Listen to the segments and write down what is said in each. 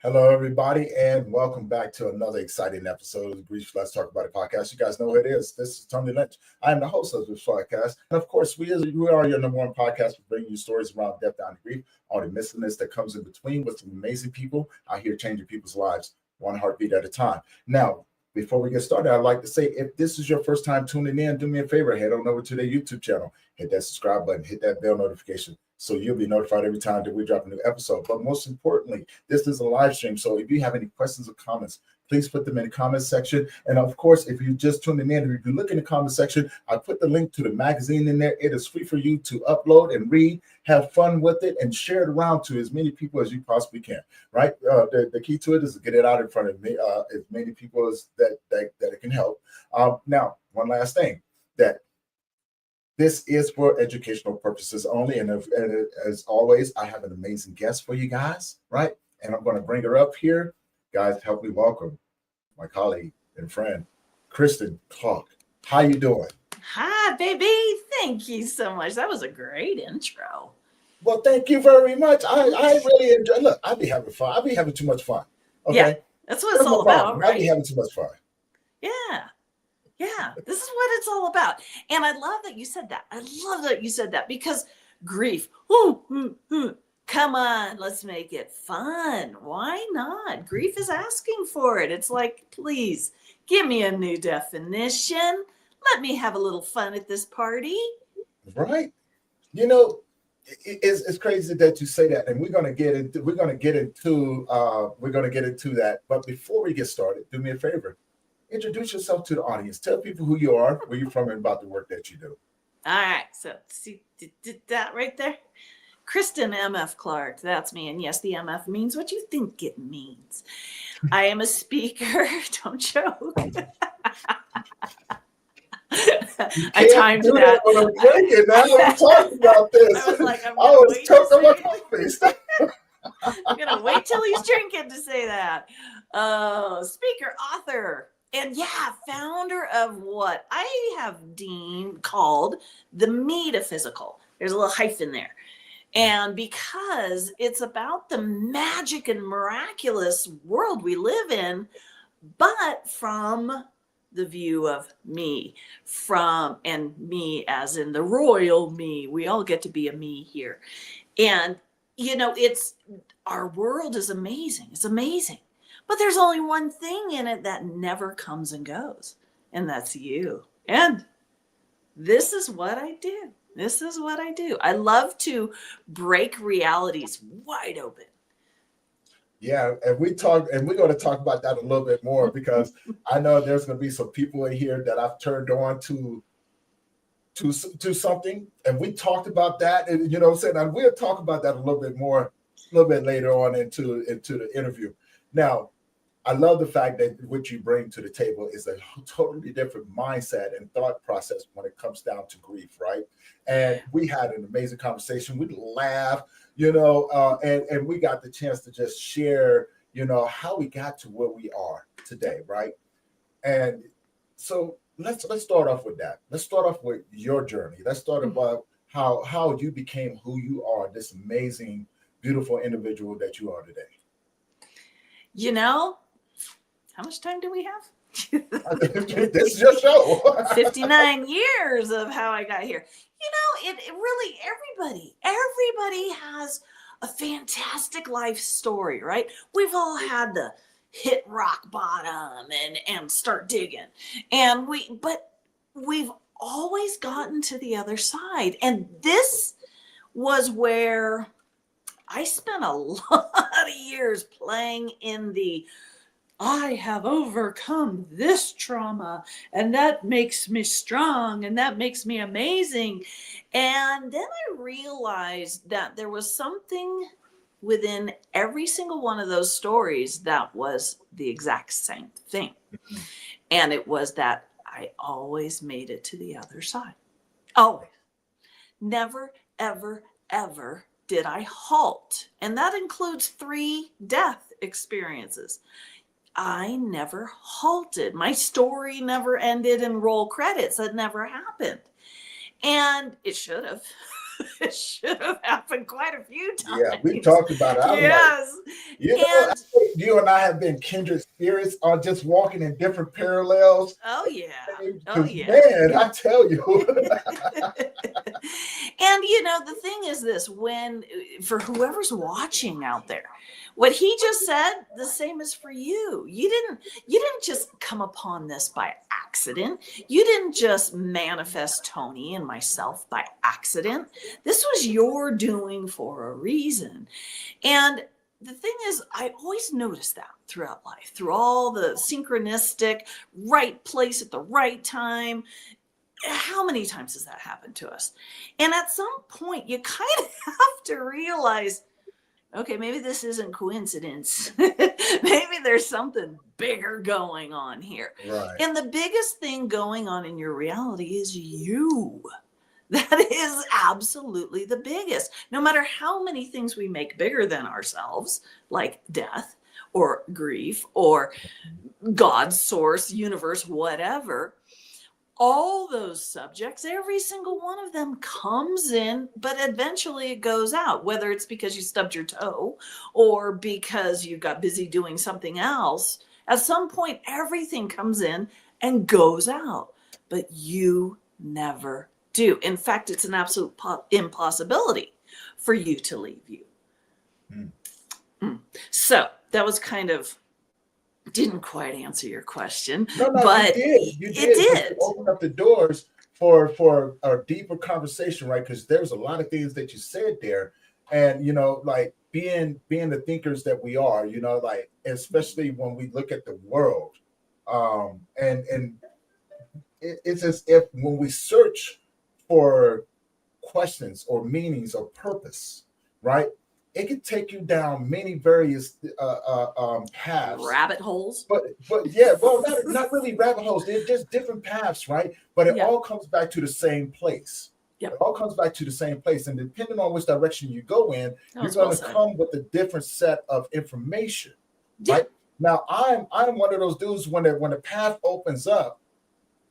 Hello, everybody, and welcome back to another exciting episode of the Grief Let's Talk About It podcast. You guys know what it is. This is Tony Lynch. I am the host of this podcast. And of course, we are your number one podcast for bringing you stories around death, down, and grief, all the missiness that comes in between with some amazing people out here changing people's lives, one heartbeat at a time. Now, before we get started, I'd like to say, if this is your first time tuning in, do me a favor, head on over to their YouTube channel, hit that subscribe button, hit that bell notification, so you'll be notified every time that we drop a new episode. But most importantly, this is a live stream. So if you have any questions or comments, please put them in the comment section. And of course, if you just tuning in, if you look in the comment section, I put the link to the magazine in there. It is free for you to upload and read, have fun with it, and share it around to as many people as you possibly can, right? The key to it is to get it out in front of me, as many people as that it can help. Now, one last thing, that this is for educational purposes only. And as always, I have an amazing guest for you guys, right? And I'm going to bring her up here. Guys, help me welcome my colleague and friend, Kristen Clark. How you doing? Hi, baby. Thank you so much. That was a great intro. Well, thank you very much. I really enjoy. Look, I be having fun. I be having too much fun. Okay? Yeah, that's what it's all about, right? I be having too much fun. Yeah, this is what it's all about. And I love that you said that. I love that you said that because grief, come on, let's make it fun. Why not? Grief is asking for it. It's like, please, give me a new definition. Let me have a little fun at this party. Right? You know, it's crazy that you say that, and we're gonna get into that. But before we get started, do me a favor. Introduce yourself to the audience. Tell people who you are, where you're from, and about the work that you do. All right. So see did that right there? Kristen MF Clark. That's me. And yes, the MF means what you think it means. I am a speaker. Don't joke. I timed that. When I'm drinking, now I'm talking about this. I was like, I'm gonna wait till he's drinking to say that. Speaker, author, and founder of what I have called the metaphysical. There's a little hyphen there. And because it's about the magic and miraculous world we live in, but from the view of me, and me as in the royal me. We all get to be a me here. And, our world is amazing. It's amazing. But there's only one thing in it that never comes and goes, and that's you. And this is what I do. I love to break realities wide open. Yeah, and we're going to talk about that a little bit more because I know there's going to be some people in here that I've turned on to something, and we talked about that, and and we'll talk about that a little bit more, a little bit later on into the interview. Now, I love the fact that what you bring to the table is a totally different mindset and thought process when it comes down to grief, right? And we had an amazing conversation. We laughed, and we got the chance to just share, how we got to where we are today, right? And so let's start off with that. Let's start off with your journey. Let's start about how you became who you are, this amazing, beautiful individual that you are today. How much time do we have? This is your show. 59 years of how I got here. It really, everybody has a fantastic life story, right? We've all had to hit rock bottom and start digging. But we've always gotten to the other side. And this was where I spent a lot of years playing in the I have overcome this trauma, and that makes me strong, and that makes me amazing. And then I realized that there was something within every single one of those stories that was the exact same thing. And it was that I always made it to the other side. Always. Never, ever, ever did I halt. And that includes 3 death experiences. I never halted. My story never ended in roll credits. That never happened. And it should have. It should have happened quite a few times. Yeah, we talked about it. I was like, Yes. you know, And you and I have been kindred spirits on just walking in different parallels. oh yeah. Oh Because yeah. man, I tell you, And you know, the thing is this, when for whoever's watching out there, what he just said, the same is for you. You didn't just come upon this by accident. You didn't just manifest Tony and myself by accident. This was your doing for a reason. And the thing is, I always notice that throughout life, through all the synchronistic, right place at the right time. How many times has that happened to us? And at some point, you kind of have to realize, okay, maybe this isn't coincidence. Maybe there's something bigger going on here. right? And the biggest thing going on in your reality is you. That is absolutely the biggest. No matter how many things we make bigger than ourselves, like death or grief or God, source, universe, whatever, all those subjects, every single one of them comes in, but eventually it goes out, whether it's because you stubbed your toe or because you got busy doing something else. At some point, everything comes in and goes out, but you never do. In fact, it's an absolute impossibility for you to leave you. So that was kind of, didn't quite answer your question, No, but you did. You did. You opened up the doors for a deeper conversation, right? Because there's a lot of things that you said there, and you know, like being the thinkers that we are, you know, like especially when we look at the world, and it's as if when we search for questions or meanings or purpose, right? It can take you down many various paths. Rabbit holes. But yeah, well, not really rabbit holes. They're just different paths, right? But it Yeah. all comes back to the same place. Yep. It all comes back to the same place. And depending on which direction you go in, you're That's well going to said. come with a different set of information, Yeah. right? Now, I'm one of those dudes when the path opens up,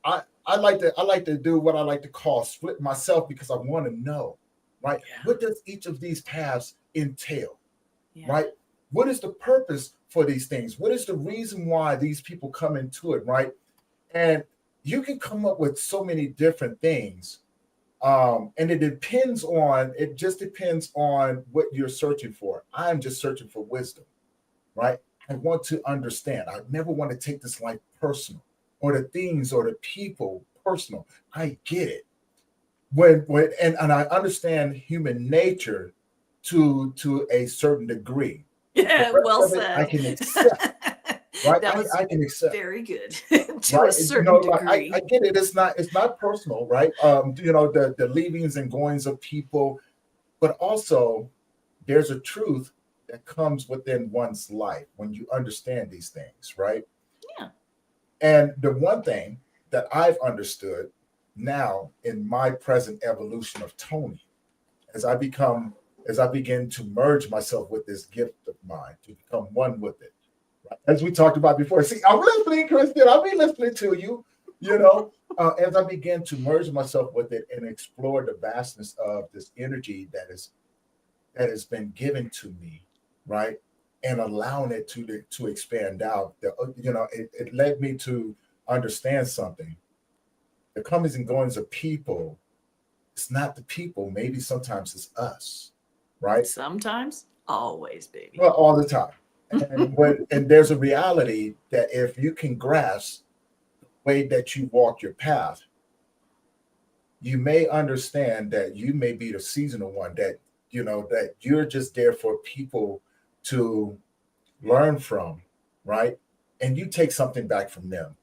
I like to do what I like to call split myself because I want to know, right? Yeah. What does each of these paths entail, Yeah. right? What is the purpose for these things? What is the reason why these people come into it, right? And you can come up with so many different things. And it just depends on what you're searching for. I'm just searching for wisdom, right? I want to understand. I never want to take this life personal or the things or the people personal. I get it. And I understand human nature to a certain degree. Yeah, well said. I can accept, right? That was I can accept, very good to right? a certain degree. I get it. It's not personal, right? You know, the leavings and goings of people, but also there's a truth that comes within one's life when you understand these things, right? Yeah. And the one thing that I've understood now in my present evolution of Tony, as I begin to merge myself with this gift of mine, to become one with it. Right? As we talked about before. See, I'm listening, Kristen. I'll be listening to you, you know, as I begin to merge myself with it and explore the vastness of this energy that has been given to me, right? And allowing it to expand out. You know, it led me to understand something. The comings and goings of people, it's not the people. Maybe sometimes it's us, right? Sometimes, always, baby. Well, all the time. And there's a reality that if you can grasp the way that you walk your path, you may understand that you may be the seasonal one, that you know that you're just there for people to learn from, right? And you take something back from them.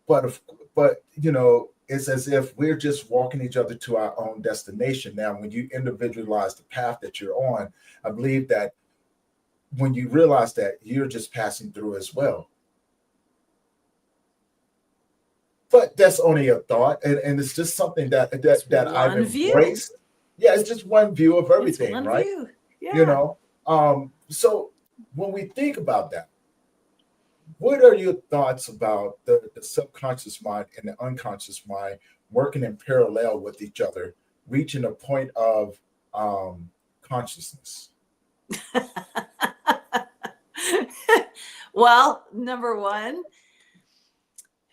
But you know, it's as if we're just walking each other to our own destination. Now, when you individualize the path that you're on, I believe that when you realize that you're just passing through as well. But that's only a thought, and it's just something that I've embraced. Yeah, it's just one view of everything, right? View. Yeah. You know, so when we think about that, what are your thoughts about the subconscious mind and the unconscious mind working in parallel with each other reaching a point of consciousness? Well, number one,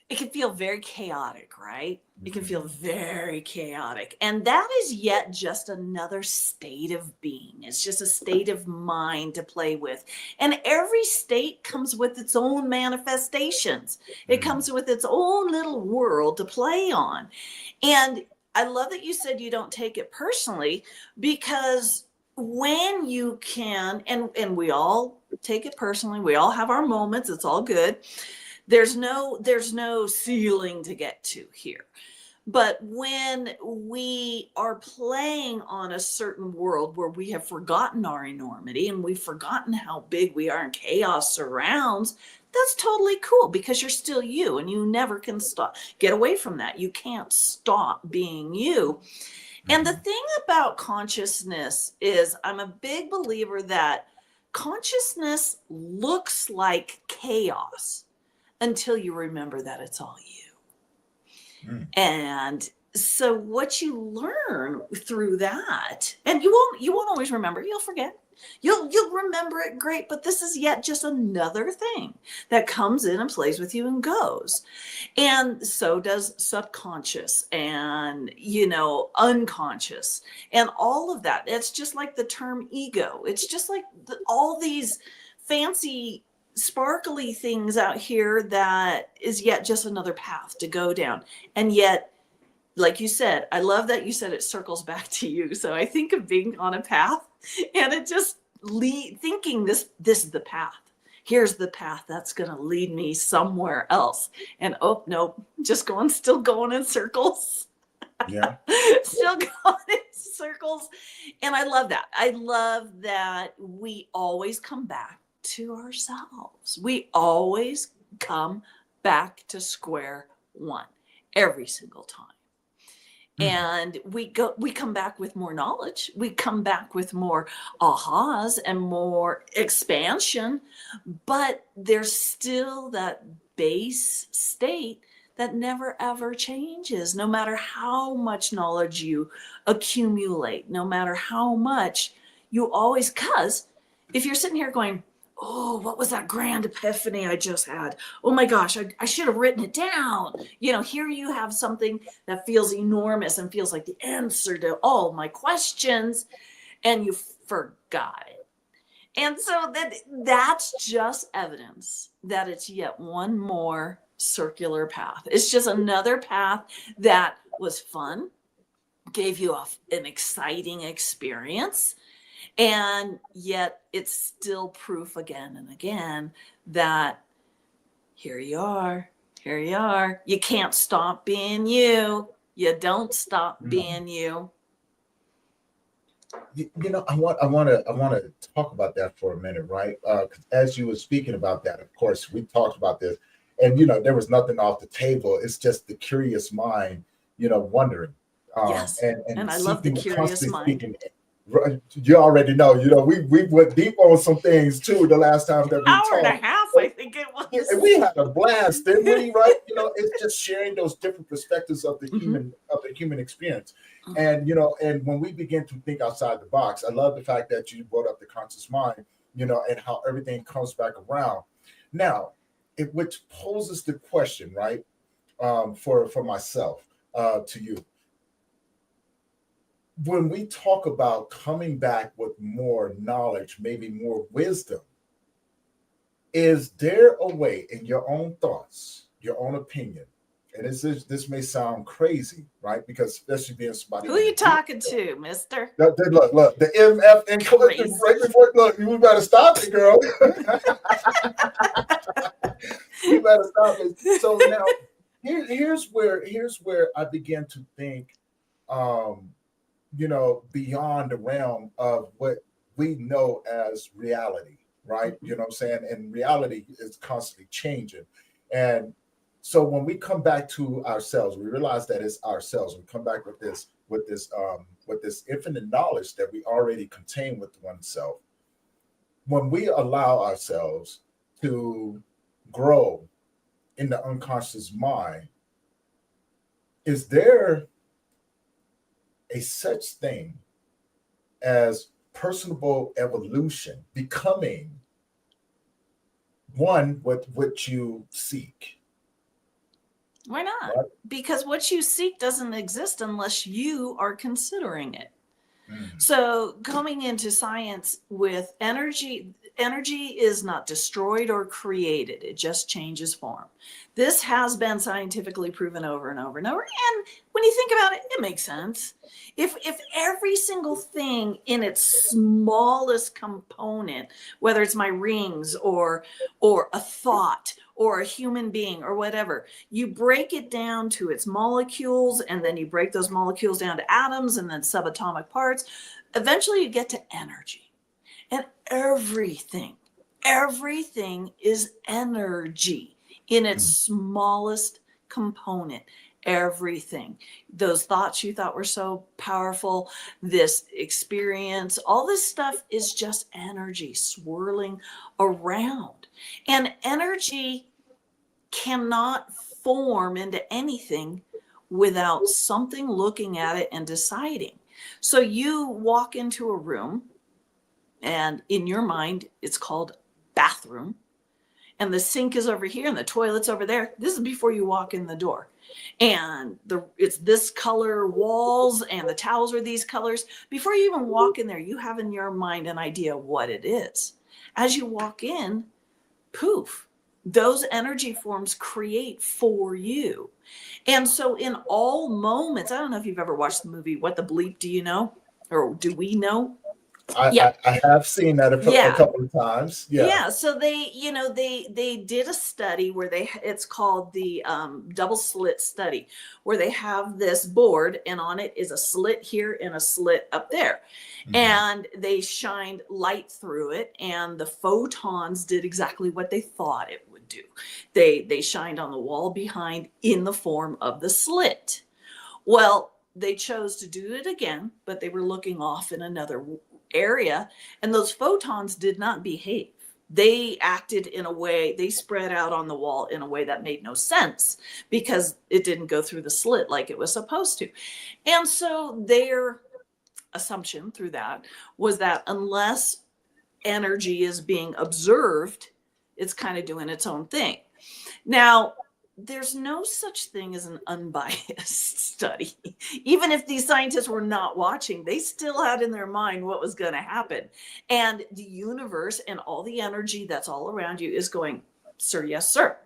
it can feel very chaotic, right? It can feel very chaotic. And that is yet just another state of being. It's just a state of mind to play with. And every state comes with its own manifestations. It comes with its own little world to play on. And I love that you said you don't take it personally, because when you can, and we all take it personally, we all have our moments, it's all good. There's no ceiling to get to here. But when we are playing on a certain world where we have forgotten our enormity and we've forgotten how big we are and chaos surrounds, that's totally cool, because you're still you and you never can get away from that. You can't stop being you. And the thing about consciousness is, I'm a big believer that consciousness looks like chaos until you remember that it's all you. And so what you learn through that, and you won't always remember, you'll forget. You'll remember it great, but this is yet just another thing that comes in and plays with you and goes. And so does subconscious and, unconscious and all of that. It's just like the term ego. It's just like all these fancy sparkly things out here that is yet just another path to go down. And yet, like you said, I love that you said it circles back to you. So I think of being on a path, and it just thinking this is the path. Here's the path that's going to lead me somewhere else. And oh, nope, still going in circles. Yeah. Still going in circles. And I love that. I love that we always come back to ourselves. We always come back to square one every single time. And we come back with more knowledge. We come back with more ahas and more expansion, but there's still that base state that never ever changes, no matter how much knowledge you accumulate, no matter how much you always, cause if you're sitting here going, oh, what was that grand epiphany I just had? Oh my gosh, I should have written it down. Here you have something that feels enormous and feels like the answer to all my questions, and you forgot it. And so that's just evidence that it's yet one more circular path. It's just another path that was fun, gave you an exciting experience, and yet it's still proof again and again that here you are. You can't stop being you. You don't stop being you. I want to talk about that for a minute, right? 'Cause as you were speaking about that, of course, we talked about this, and there was nothing off the table. It's just the curious mind, wondering. Yes, and I love the curious mind. Speaking, you already know, we went deep on some things too the last time that we hour talked. and a half, I think it was. Yeah, and we had a blast, didn't we? Right? It's just sharing those different perspectives of the human experience. And and when we begin to think outside the box, I love the fact that you brought up the conscious mind, and how everything comes back around. Now, which poses the question, right? For myself, to you. When we talk about coming back with more knowledge, maybe more wisdom, is there a way, in your own thoughts, your own opinion, and this may sound crazy, right? Because especially being somebody. Who are you talking to, mister? Look, the MF and right before, look, you better stop it, girl. You better stop it. So now, here's where I begin to think, beyond the realm of what we know as reality, right? You know what I'm saying? And reality is constantly changing. And so when we come back to ourselves, we realize that it's ourselves. We come back with this infinite knowledge that we already contain with oneself. When we allow ourselves to grow in the unconscious mind, is there a such thing as personable evolution, becoming one with what you seek. Why not? Right? Because what you seek doesn't exist unless you are considering it. Mm. So coming into science with energy is not destroyed or created. It just changes form. This has been scientifically proven over and over and over. And when you think about it, it makes sense. If every single thing in its smallest component, whether it's my rings or a thought or a human being or whatever, you break it down to its molecules, and then you break those molecules down to atoms and then subatomic parts, eventually you get to energy. And everything is energy in its smallest component. Everything. Those thoughts you thought were so powerful, this experience, all this stuff is just energy swirling around. And energy cannot form into anything without something looking at it and deciding. So you walk into a room, and in your mind, it's called bathroom, and the sink is over here and the toilet's over there. This is before you walk in the door. And it's this color walls and the towels are these colors. Before you even walk in there, you have in your mind an idea of what it is. As you walk in, poof, those energy forms create for you. And so in all moments, I don't know if you've ever watched the movie What the Bleep Do You Know? Or Do We Know? Yeah. I have seen that a Yeah. couple of times. Yeah. Yeah. So they did a study where it's called the double slit study, where they have this board and on it is a slit here and a slit up there. Mhm. And they shined light through it, and the photons did exactly what they thought it would do. They shined on the wall behind in the form of the slit. Well, they chose to do it again, but they were looking off in another area, and those photons did not behave. They acted in a way, they spread out on the wall in a way that made no sense because it didn't go through the slit like it was supposed to. And so their assumption through that was that unless energy is being observed, it's kind of doing its own thing. Now, there's no such thing as an unbiased study. Even if these scientists were not watching, they still had in their mind what was going to happen. And the universe and all the energy that's all around you is going, sir, yes, sir.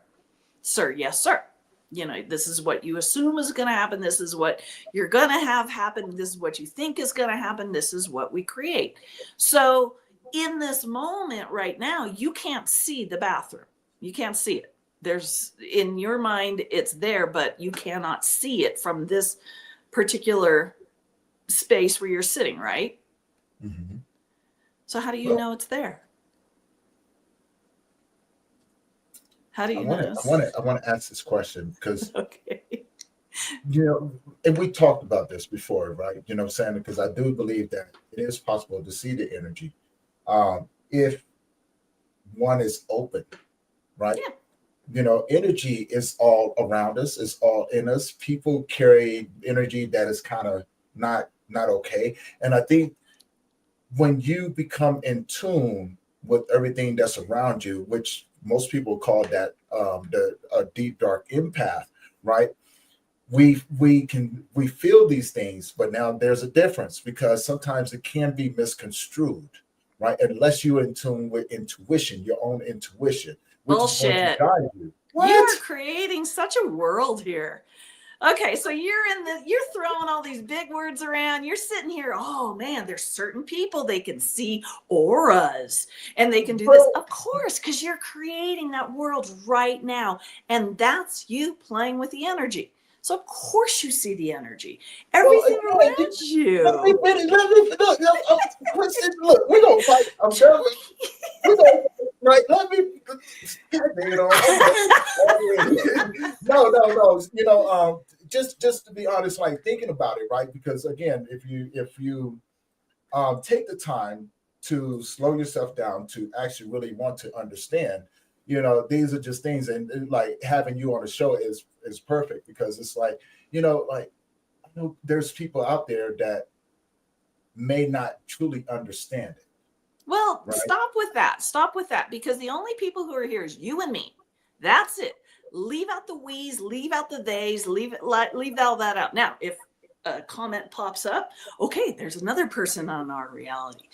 Sir, yes, sir. You know, this is what you assume is going to happen. This is what you're going to have happen. This is what you think is going to happen. This is what we create. So in this moment right now, you can't see the bathroom. You can't see it. There's, in your mind, it's there, but you cannot see it from this particular space where you're sitting, right? Mm-hmm. So how do you know it's there? How do you know? I want to ask this question because, okay. you know, and we talked about this before, right? You know what I'm saying? Because I do believe that it is possible to see the energy if one is open, right? Yeah. You know, energy is all around us, it's all in us. People carry energy that is kind of not okay. And I think when you become in tune with everything that's around you, which most people call that a deep dark empath, right? We feel these things, but now there's a difference because sometimes it can be misconstrued, right? Unless you're in tune with intuition, your own intuition, which is going to guide you. What? You are creating such a world here. Okay, so you're throwing all these big words around. You're sitting here, oh man, there's certain people, they can see auras and they can do this. Of course, because you're creating that world right now. And that's you playing with the energy. So of course you see the energy. Everything around you. Let me Kristen, look, we're gonna fight. I'm telling you. We're gonna right. Let me no. You know, just to be honest, like thinking about it, right? Because again, if you take the time to slow yourself down to actually really want to understand, you know, these are just things, and like having you on the show is perfect because it's like, you know, like know there's people out there that may not truly understand it. Well, Right. stop with that. Stop with that, because the only people who are here is you and me. That's it. Leave out the we's, leave out the they's, leave all that out. Now, if a comment pops up, okay, there's another person on our reality.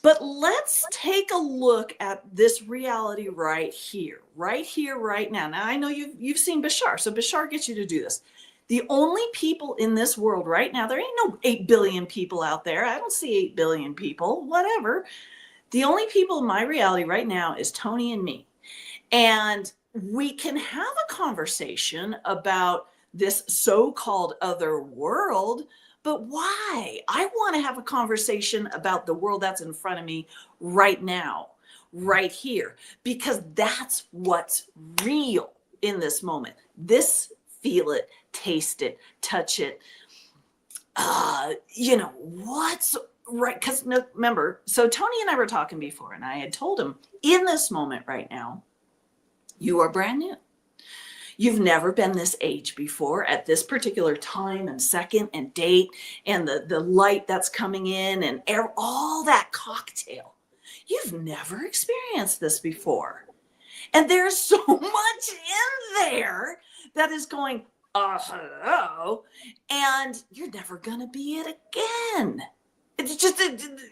But let's take a look at this reality right here, right now. Now, I know you've seen Bashar, so Bashar gets you to do this. The only people in this world right now, there ain't no 8 billion people out there. I don't see 8 billion people, whatever. The only people in my reality right now is Tony and me. And we can have a conversation about this so-called other world, but why? I want to have a conversation about the world that's in front of me right now, right here, because that's what's real in this moment. This, feel it, taste it, touch it. What's right? Because remember, so Tony and I were talking before, and I had told him, in this moment right now, you are brand new. You've never been this age before at this particular time and second and date and the light that's coming in and all that cocktail. You've never experienced this before. And there's so much in there that is going, hello, and you're never going to be it again. It's just,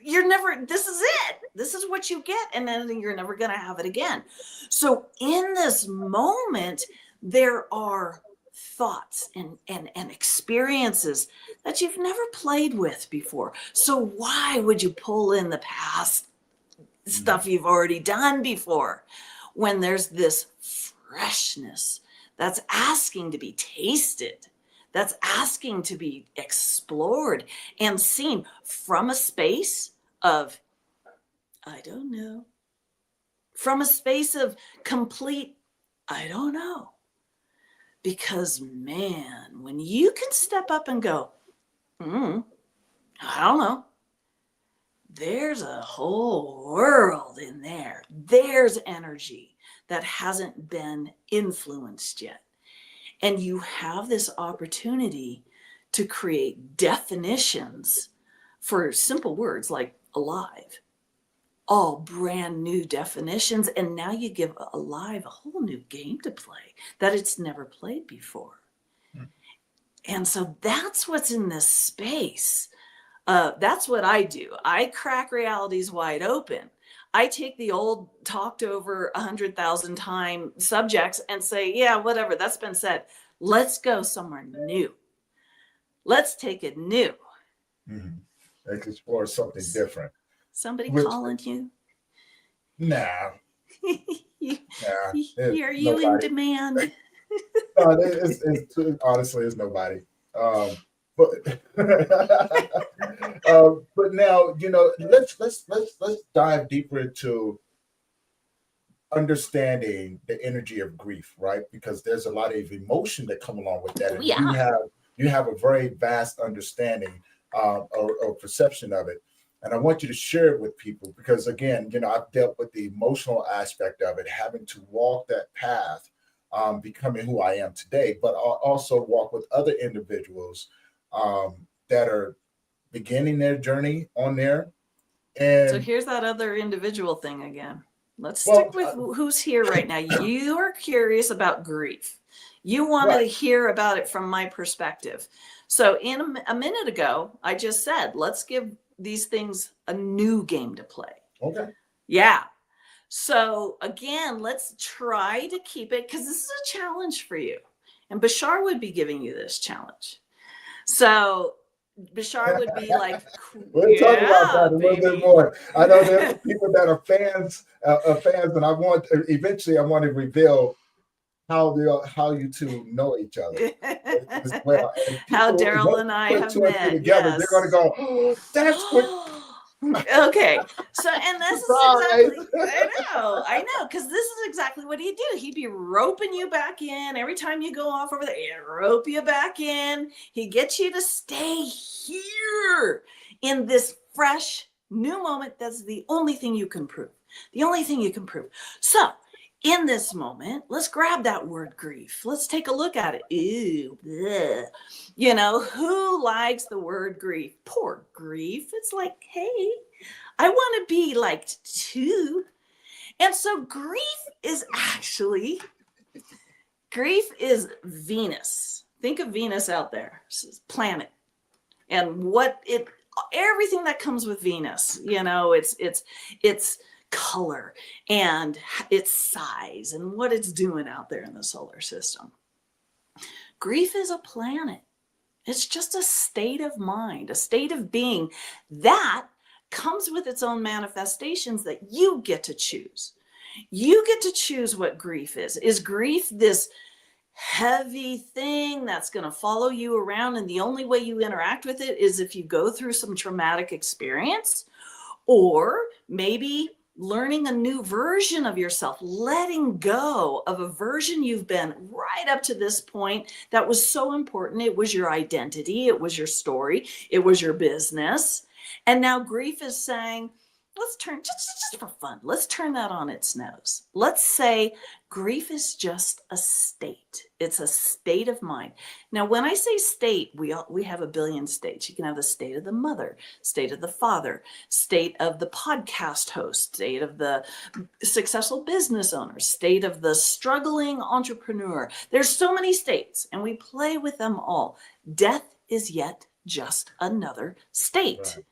you're never, this is it. This is what you get. And then you're never going to have it again. So in this moment, there are thoughts and experiences that you've never played with before. So why would you pull in the past stuff you've already done before when there's this freshness that's asking to be tasted, that's asking to be explored and seen from a space of, I don't know, from a space of complete, I don't know. Because, man, when you can step up and go, I don't know, there's a whole world in there. There's energy that hasn't been influenced yet. And you have this opportunity to create definitions for simple words like alive. All brand new definitions. And now you give alive a whole new game to play that it's never played before. And so that's what's in this space. That's what I do. I crack realities wide open. I take the old talked over 100,000 time subjects and say, yeah, whatever, that's been said. Let's go somewhere new. Let's take it new. Let's explore something different. Somebody calling you? Nah. Are you in demand? No, it's honestly, it's nobody. But now, let's dive deeper into understanding the energy of grief, right? Because there's a lot of emotion that come along with that. And you have a very vast understanding or perception of it. And I want you to share it with people because, again, I've dealt with the emotional aspect of it, having to walk that path, becoming who I am today, but I'll also walk with other individuals that are beginning their journey on there. And so here's that other individual thing again. Let's stick with who's here right now. You are curious about grief. You want to hear about it from my perspective. So in a minute ago, I just said, let's give these things a new game to play. Okay. Yeah. So again, let's try to keep it, because this is a challenge for you. And Bashar would be giving you this challenge. So Bashar would be like, we'll talk about that a little bit more. I know there's people that are fans, and I want to reveal how you two know each other as well. How Daryl and I have met together. Yes. They're going to go, oh, that's what. Okay, so and this is exactly I know, because this is exactly what he'd do. He'd be roping you back in every time you go off over there. He'd rope you back in. He'd get you to stay here in this fresh new moment. That's the only thing you can prove. The only thing you can prove. So in this moment, let's grab that word grief. Let's take a look at it. Ew, bleh. You know, who likes the word grief? Poor grief. It's like, hey, I want to be liked too. And so grief is Venus. Think of Venus out there, planet, and everything that comes with Venus. You know, it's color and its size and what it's doing out there in the solar system. Grief is a planet. It's just a state of mind, a state of being that comes with its own manifestations that you get to choose. You get to choose what grief is. Is grief this heavy thing that's going to follow you around, and the only way you interact with it is if you go through some traumatic experience? Or maybe learning a new version of yourself, letting go of a version you've been right up to this point that was so important. It was your identity, it was your story, it was your business. And now grief is saying, let's turn, just for fun, let's turn that on its nose. Let's say grief is just a state. It's a state of mind. Now, when I say state, we have a billion states. You can have the state of the mother, state of the father, state of the podcast host, state of the successful business owner, state of the struggling entrepreneur. There's so many states, and we play with them all. Death is yet just another state. Right.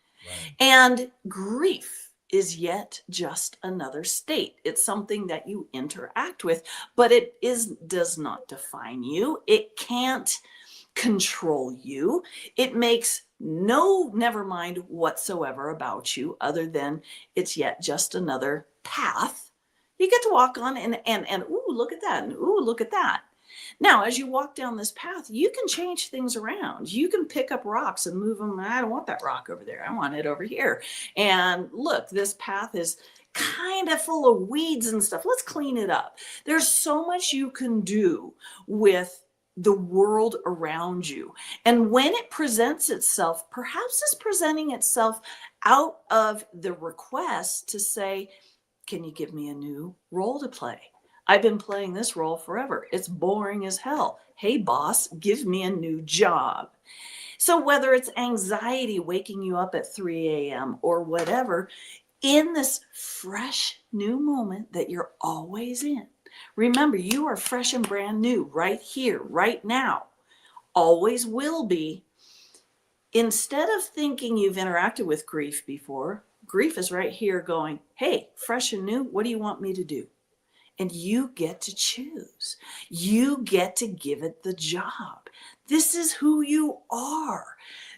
And grief is yet just another state. It's something that you interact with, but it does not define you. It can't control you. It makes never mind whatsoever about you, other than it's yet just another path you get to walk on, and ooh, look at that, and ooh, look at that. Now, as you walk down this path, you can change things around. You can pick up rocks and move them. I don't want that rock over there. I want it over here. And look, this path is kind of full of weeds and stuff. Let's clean it up. There's so much you can do with the world around you. And when it presents itself, perhaps it's presenting itself out of the request to say, can you give me a new role to play? I've been playing this role forever. It's boring as hell. Hey, boss, give me a new job. So whether it's anxiety waking you up at 3 a.m. or whatever, in this fresh new moment that you're always in, remember, you are fresh and brand new right here, right now, always will be. Instead of thinking you've interacted with grief before, grief is right here going, hey, fresh and new, what do you want me to do? And you get to choose. You get to give it the job. This is who you are.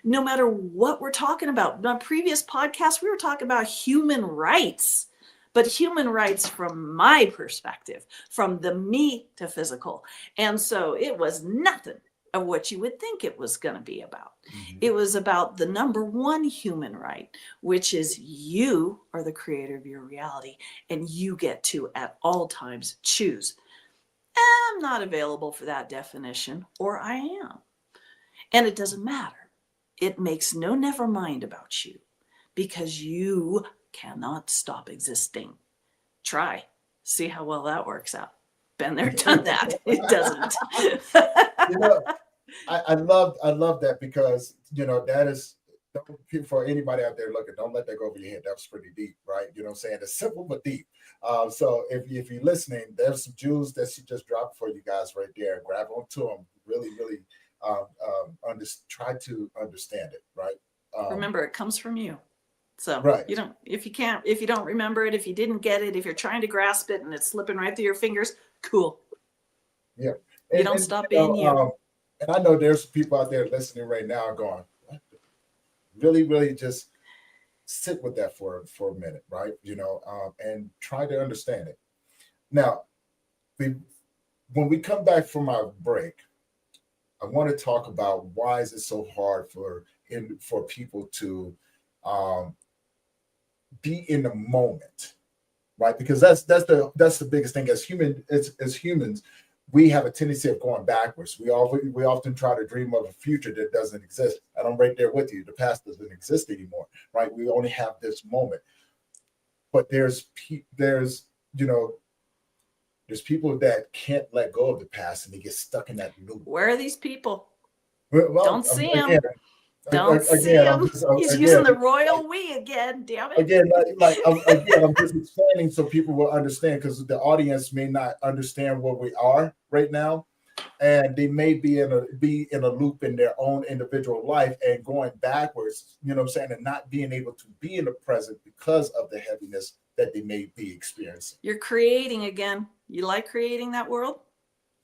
No matter what we're talking about. In our previous podcast, we were talking about human rights, but human rights from my perspective, from the metaphysical. And so it was nothing of what you would think it was going to be about. Mm-hmm. It was about the number one human right, which is you are the creator of your reality, and you get to at all times choose. I'm not available for that definition, or I am. And it doesn't matter. It makes no never mind about you, because you cannot stop existing. Try. See how well that works out. Been there, done that. It doesn't. You know, I love that, because, you know, that is, for anybody out there looking, don't let that go over your head. That was pretty deep, right? You know what I'm saying? It's simple but deep. So if you're listening, there's some jewels that she just dropped for you guys right there. Grab onto them. Really, really try to understand it, right? Remember, it comes from you. So right. if you don't remember it, if you didn't get it, if you're trying to grasp it and it's slipping right through your fingers, cool. Yeah. You don't stop being you. And I know there's people out there listening right now going, really, really just sit with that for a minute, right? You know, and try to understand it. Now, when we come back from our break, I want to talk about why is it so hard for people to be in the moment, right? Because that's the biggest thing. As humans, we have a tendency of going backwards. We often try to dream of a future that doesn't exist. And I'm right there with you. The past doesn't exist anymore, right? We only have this moment. But there's you know, There's people that can't let go of the past and they get stuck in that loop. Where are these people? Well, Don't see again, him. Don't see again, I'm him. just He's again, using the royal we again. Damn it. again, I'm just explaining so people will understand, because the audience may not understand where we are right now, and they may be in a loop in their own individual life and going backwards. You know what I'm saying, and not being able to be in the present because of the heaviness that they may be experiencing. You're creating again. You like creating that world?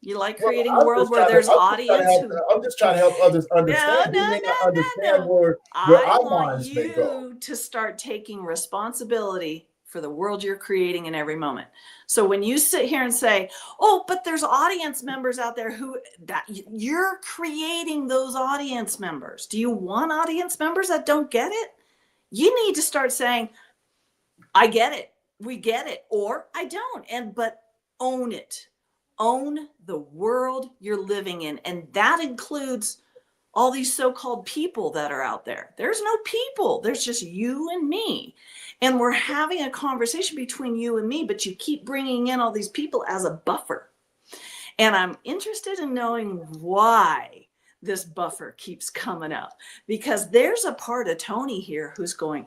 You like Well, creating a world where there's audience who... I'm just trying to help others understand. They may not understand where I our want minds may go. you to start taking responsibility for the world you're creating in every moment. So when you sit here and say, oh, but there's audience members out there that you're creating those audience members. Do you want audience members that don't get it? You need to start saying, I get it. We get it. Or I don't. But own it. Own the world you're living in. And that includes all these so-called people that are out there. There's no people. There's just you and me. And we're having a conversation between you and me, but you keep bringing in all these people as a buffer. And I'm interested in knowing why this buffer keeps coming up, because there's a part of Tony here who's going,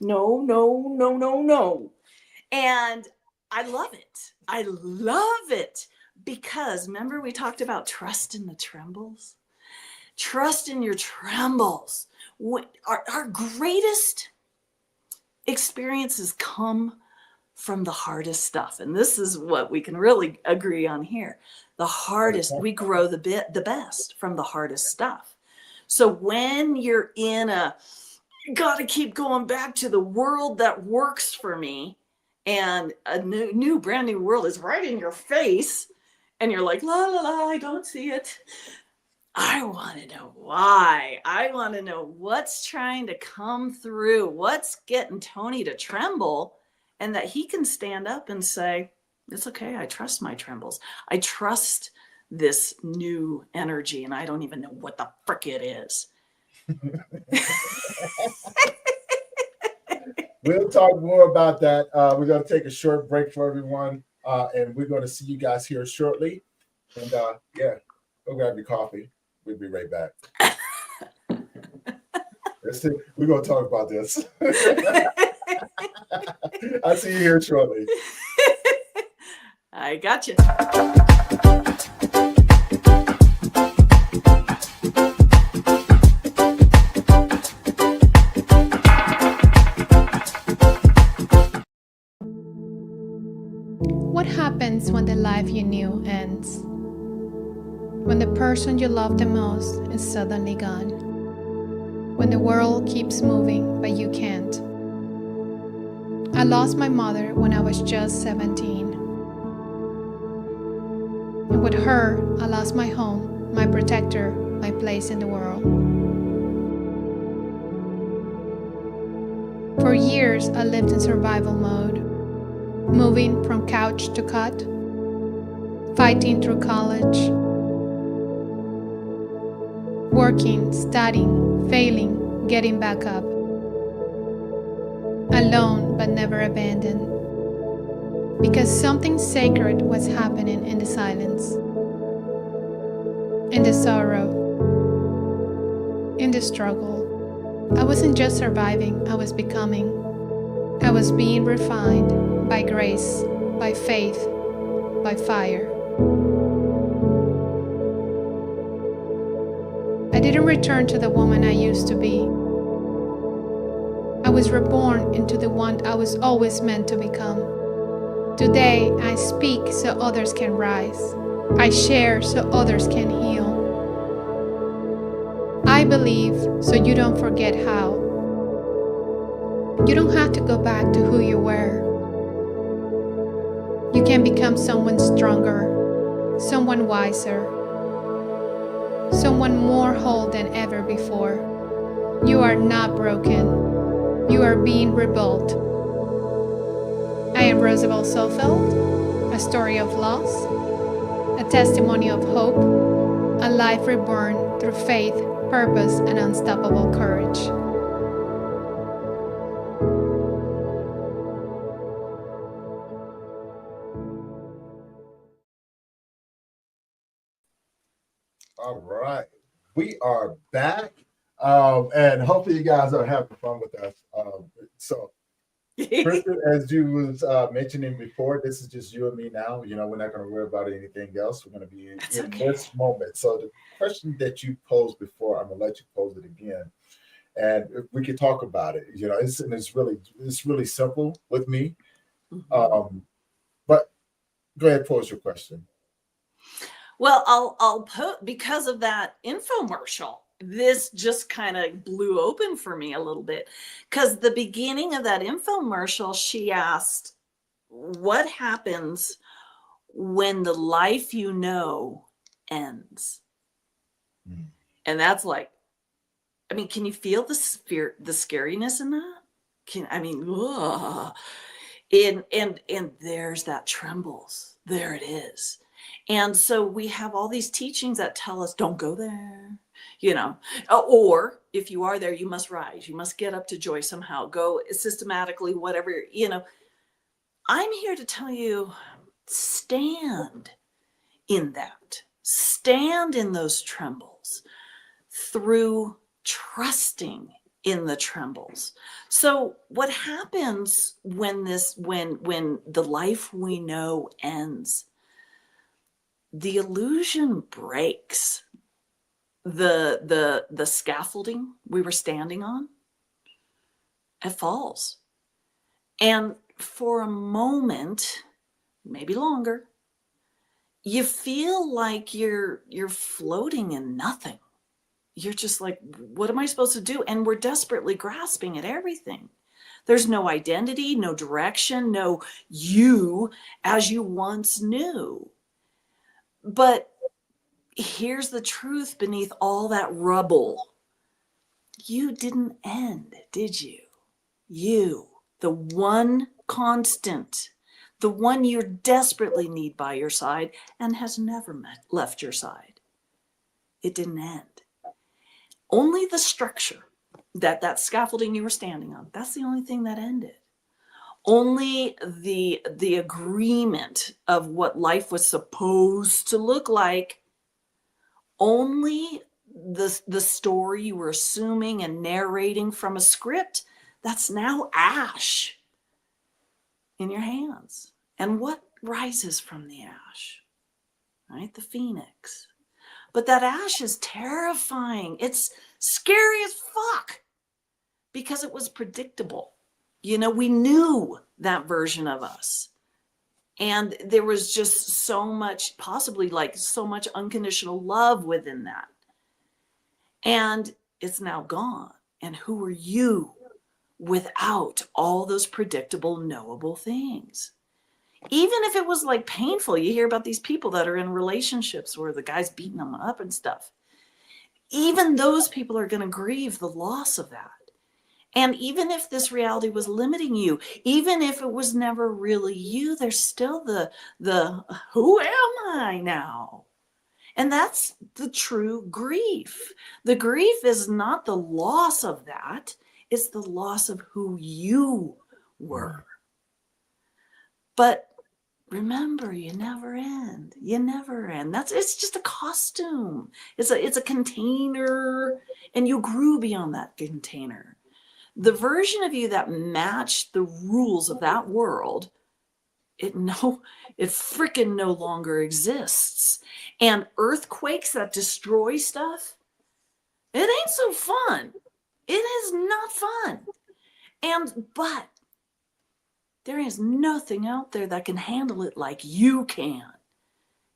no, no, no, no, no. And I love it. I love it, because remember we talked about trust in the trembles? Trust in your trembles. Our greatest experiences come from the hardest stuff. And this is what we can really agree on here. The hardest, we grow the best from the hardest stuff. So when you're in gotta keep going back to the world that works for me, and a brand new world is right in your face, and you're like, la, la, la, I don't see it. I want to know why. I want to know what's trying to come through, what's getting Tony to tremble, and that he can stand up and say, it's okay. I trust my trembles. I trust this new energy, and I don't even know what the frick it is. We'll talk more about that. We're going to take a short break for everyone, and we're going to see you guys here shortly. And yeah, go grab your coffee. We'll be right back. We're going to talk about this. I'll see you here shortly. I got you. What happens when the life you knew ends? When the person you love the most is suddenly gone? When the world keeps moving but you can't? I lost my mother when I was just 17. And with her, I lost my home, my protector, my place in the world. For years, I lived in survival mode, moving from couch to cot, fighting through college, working, studying, failing, getting back up. Alone but never abandoned. Because something sacred was happening in the silence, in the sorrow, in the struggle. I wasn't just surviving, I was becoming. I was being refined by grace, by faith, by fire. I didn't return to the woman I used to be. I was reborn into the one I was always meant to become. Today, I speak so others can rise. I share so others can heal. I believe so you don't forget how. You don't have to go back to who you were. You can become someone stronger, someone wiser, someone more whole than ever before. You are not broken. You are being rebuilt. I am Roosevelt Sofeld, a story of loss, a testimony of hope, a life reborn through faith, purpose, and unstoppable courage. All right. We are back. And hopefully you guys are having fun with us. So Kristen, as you was mentioning before, this is just you and me now. You know, we're not going to worry about anything else. We're going to be in okay. this moment. So the question that you posed before, I'm going to let you pose it again, and if we could talk about it. You know, it's really simple with me. Mhm. But go ahead, pose your question. Well, I'll put, because of that infomercial, this just kind of blew open for me a little bit, because the beginning of that infomercial, she asked, what happens when the life you know ends? Mm. And that's like, I mean, can you feel the scariness in that? Ugh. And there's that trembles. There it is. And so we have all these teachings that tell us, don't go there, you know, or if you are there, you must rise. You must get up to joy somehow, go systematically, whatever, you know. I'm here to tell you, stand in that. Stand in those trembles through trusting in the trembles. So what happens when the life we know ends? The illusion breaks. The scaffolding we were standing on, it falls. And for a moment, maybe longer, you feel like you're floating in nothing. You're just like, what am I supposed to do? And we're desperately grasping at everything. There's no identity, no direction, no you as you once knew. But here's the truth beneath all that rubble. You didn't end, did you? You, the one constant, the one you desperately need by your side and has never left your side. It didn't end. Only the structure, that scaffolding you were standing on, that's the only thing that ended. Only the agreement of what life was supposed to look like, only the story you were assuming and narrating from a script, that's now ash in your hands. And what rises from the ash? Right? The phoenix. But that ash is terrifying. It's scary as fuck because it was predictable. You know, we knew that version of us. And there was just so much, possibly like so much unconditional love within that. And it's now gone. And who are you without all those predictable, knowable things? Even if it was like painful, you hear about these people that are in relationships where the guy's beating them up and stuff. Even those people are going to grieve the loss of that. And even if this reality was limiting you, even if it was never really you, there's still the who am I now? And that's the true grief. The grief is not the loss of that, it's the loss of who you were. But remember, you never end. You never end. It's just a costume. It's a container, and you grew beyond that container. The version of you that matched the rules of that world, it freaking no longer exists. And earthquakes that destroy stuff, it ain't so fun. It is not fun. But there is nothing out there that can handle it like you can.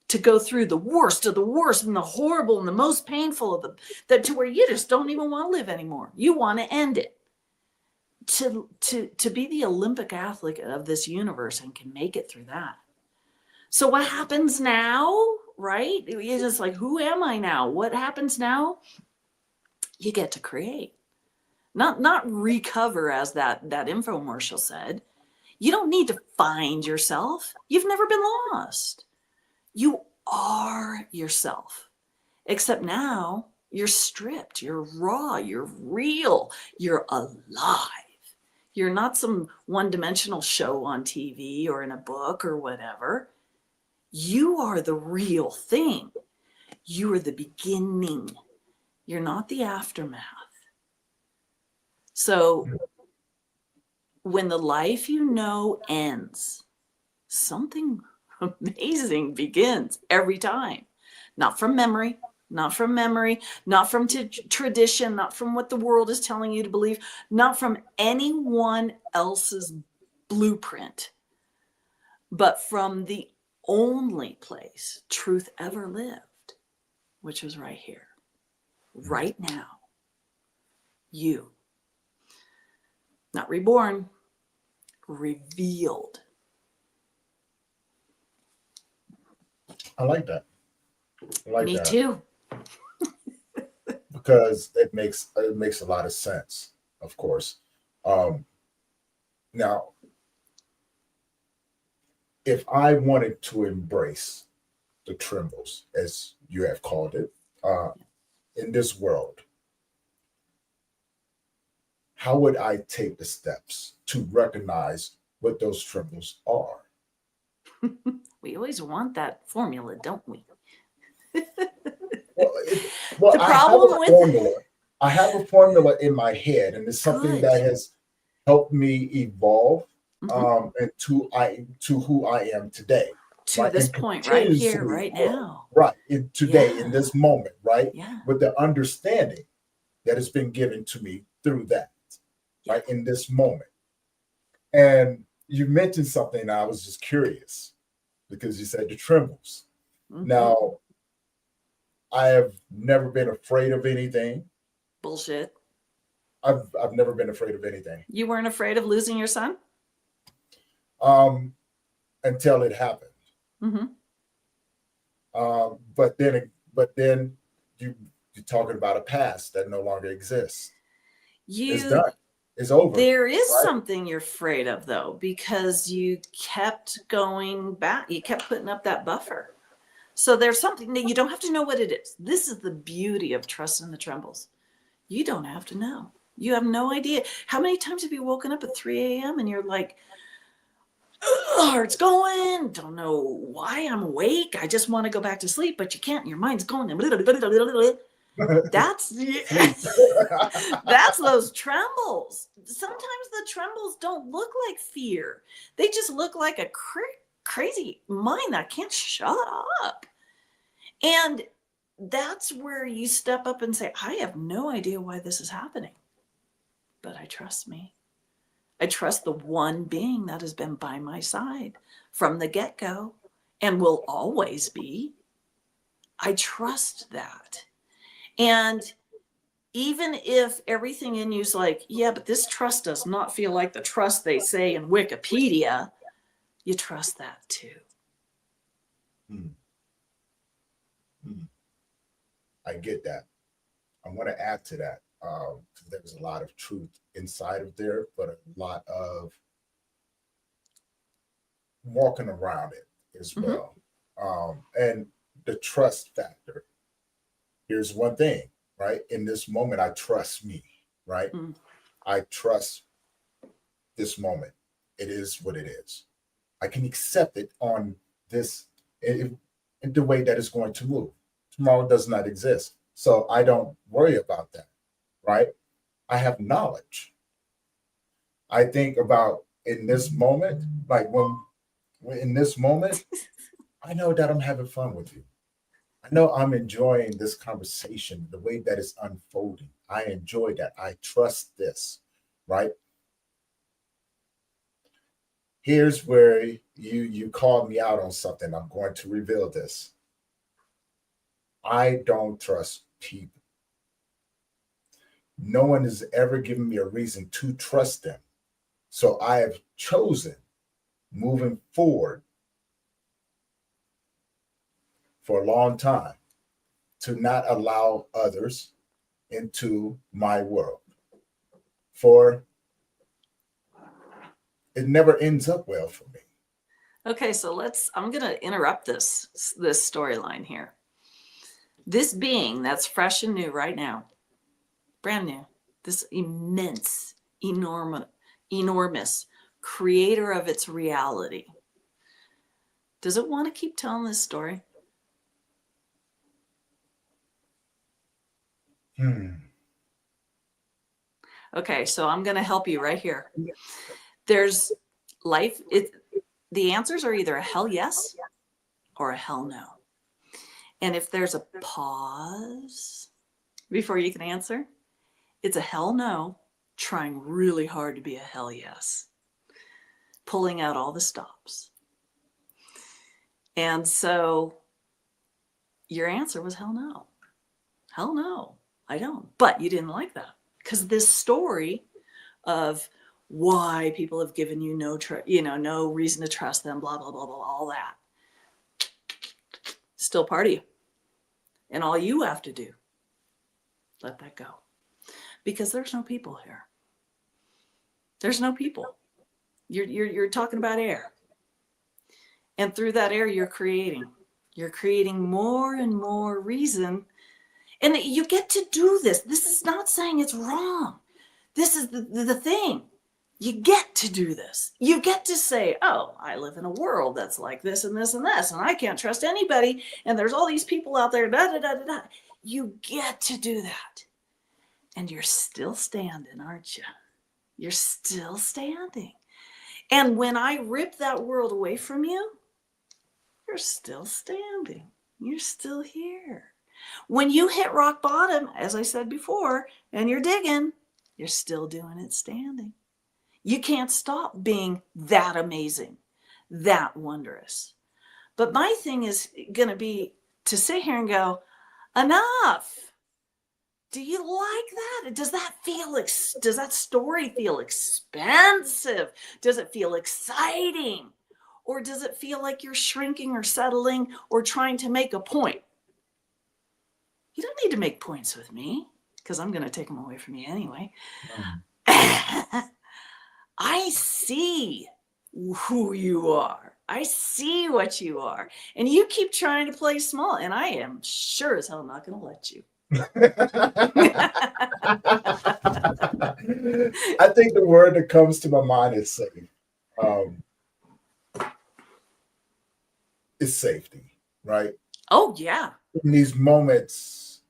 To go through the worst of the worst and the horrible and the most painful of them, that to where you just don't even want to live anymore. You want to end it. To be the Olympic athlete of this universe and can make it through that. So what happens now, right? You're just like, who am I now? What happens now? You get to create. Not recover, as that infomercial said. You don't need to find yourself. You've never been lost. You are yourself. Except now you're stripped, you're raw, you're real, you're alive. You're not some one-dimensional show on TV or in a book or whatever. You are the real thing. You are the beginning. You're not the aftermath. So when the life you know ends, something amazing begins every time. Not from memory, not from memory, not from tradition, not from what the world is telling you to believe, not from anyone else's blueprint, but from the only place truth ever lived, which was right here, right now. You. Not reborn, revealed. I like that. I like Me that too. because it makes a lot of sense. Of course. Now, if I wanted to embrace the trembles, as you have called it, in this world, how would I take the steps to recognize what those trembles are? We always want that formula, don't we? Well, well, The problem with I have a formula in my head, and it's something Good. that has helped me evolve Mhm. and to who I am today. To Right, this and point right here, continuously right grow, now. right, today in Yeah. this moment, right, Yeah. with the understanding that has been given to me through that, Yeah. right, in this moment. And you mentioned something, and I was just curious because you said the trembles. Mhm. Now, I have never been afraid of anything. Bullshit. I've never been afraid of anything You weren't afraid of losing your son? um, until it happened. Mm-hmm. But then you're talking about a past that no longer exists. It's You done. It's over. There is Right? something you're afraid of though, because you kept going back. You kept putting up that buffer. So there's something that you don't have to know what it is. This is the beauty of trust in the trembles. You don't have to know. You have no idea. How many times have you woken up at 3 a.m. and you're like, heart's going, don't know why I'm awake. I just want to go back to sleep, but you can't. Your mind's going. That's Sleep. that's those trembles. Sometimes the trembles don't look like fear. They just look like a crazy mind that can't shut up. And that's where you step up and say, I have no idea why this is happening, but I trust me. I trust the one being that has been by my side from the get-go and will always be. I trust that. And even if everything in you's like, yeah, but this trust does not feel like the trust they say in Wikipedia, you trust that too. Hmm. Hmm. I get that. I want to add to that. There's a lot of truth inside of there, but a lot of walking around it as Mm-hmm. well. And the trust factor. Here's one thing, right? In this moment, I trust me, right? Mm-hmm. I trust this moment. It is what it is. I can accept it on this in the way that it's going to move. Tomorrow does not exist. So I don't worry about that, right? I have knowledge. I think about in this moment, like when in this moment, I know that I'm having fun with you. I know I'm enjoying this conversation, the way that it's unfolding. I enjoy that. I trust this, right? Here's where you called me out on something. I'm going to reveal this. I don't trust people. No one has ever given me a reason to trust them. So I have chosen moving forward for a long time to not allow others into my world. For it never ends up well for me. Okay, so I'm going to interrupt this storyline here. This being that's fresh and new right now, brand new, this immense, enormous creator of its reality, does it want to keep telling this story? Okay, so I'm going to help you right here. There's life. The answers are either a hell yes or a hell no. And if there's a pause before you can answer, it's a hell no, trying really hard to be a hell yes, pulling out all the stops. And so your answer was hell no. Hell no, I don't. But you didn't like that because this story of why people have given you no reason to trust them, blah, blah, blah, blah, all that, still part of you. And all you have to do, let that go. Because there's no people here. There's no people. You're talking about air. And through that air, you're creating more and more reason. And you get to do this. This is not saying it's wrong. This is the thing. You get to do this. You get to say, oh, I live in a world that's like this and this and this, and I can't trust anybody. And there's all these people out there, da, da, da, da, da. You get to do that. And you're still standing, aren't you? You're still standing. And when I rip that world away from you, you're still standing. You're still here. When you hit rock bottom, as I said before, and you're digging, you're still doing it standing. You can't stop being that amazing, that wondrous. But my thing is going to be to sit here and go, enough. Do you like that? Does that story feel expansive? Does it feel exciting? Or does it feel like you're shrinking or settling or trying to make a point? You don't need to make points with me because I'm going to take them away from you anyway. I see who you are. I see what you are. And you keep trying to play small. And I am sure as hell not going to let you. I think the word that comes to my mind is safe. It's safety, right? Oh, yeah. In these moments.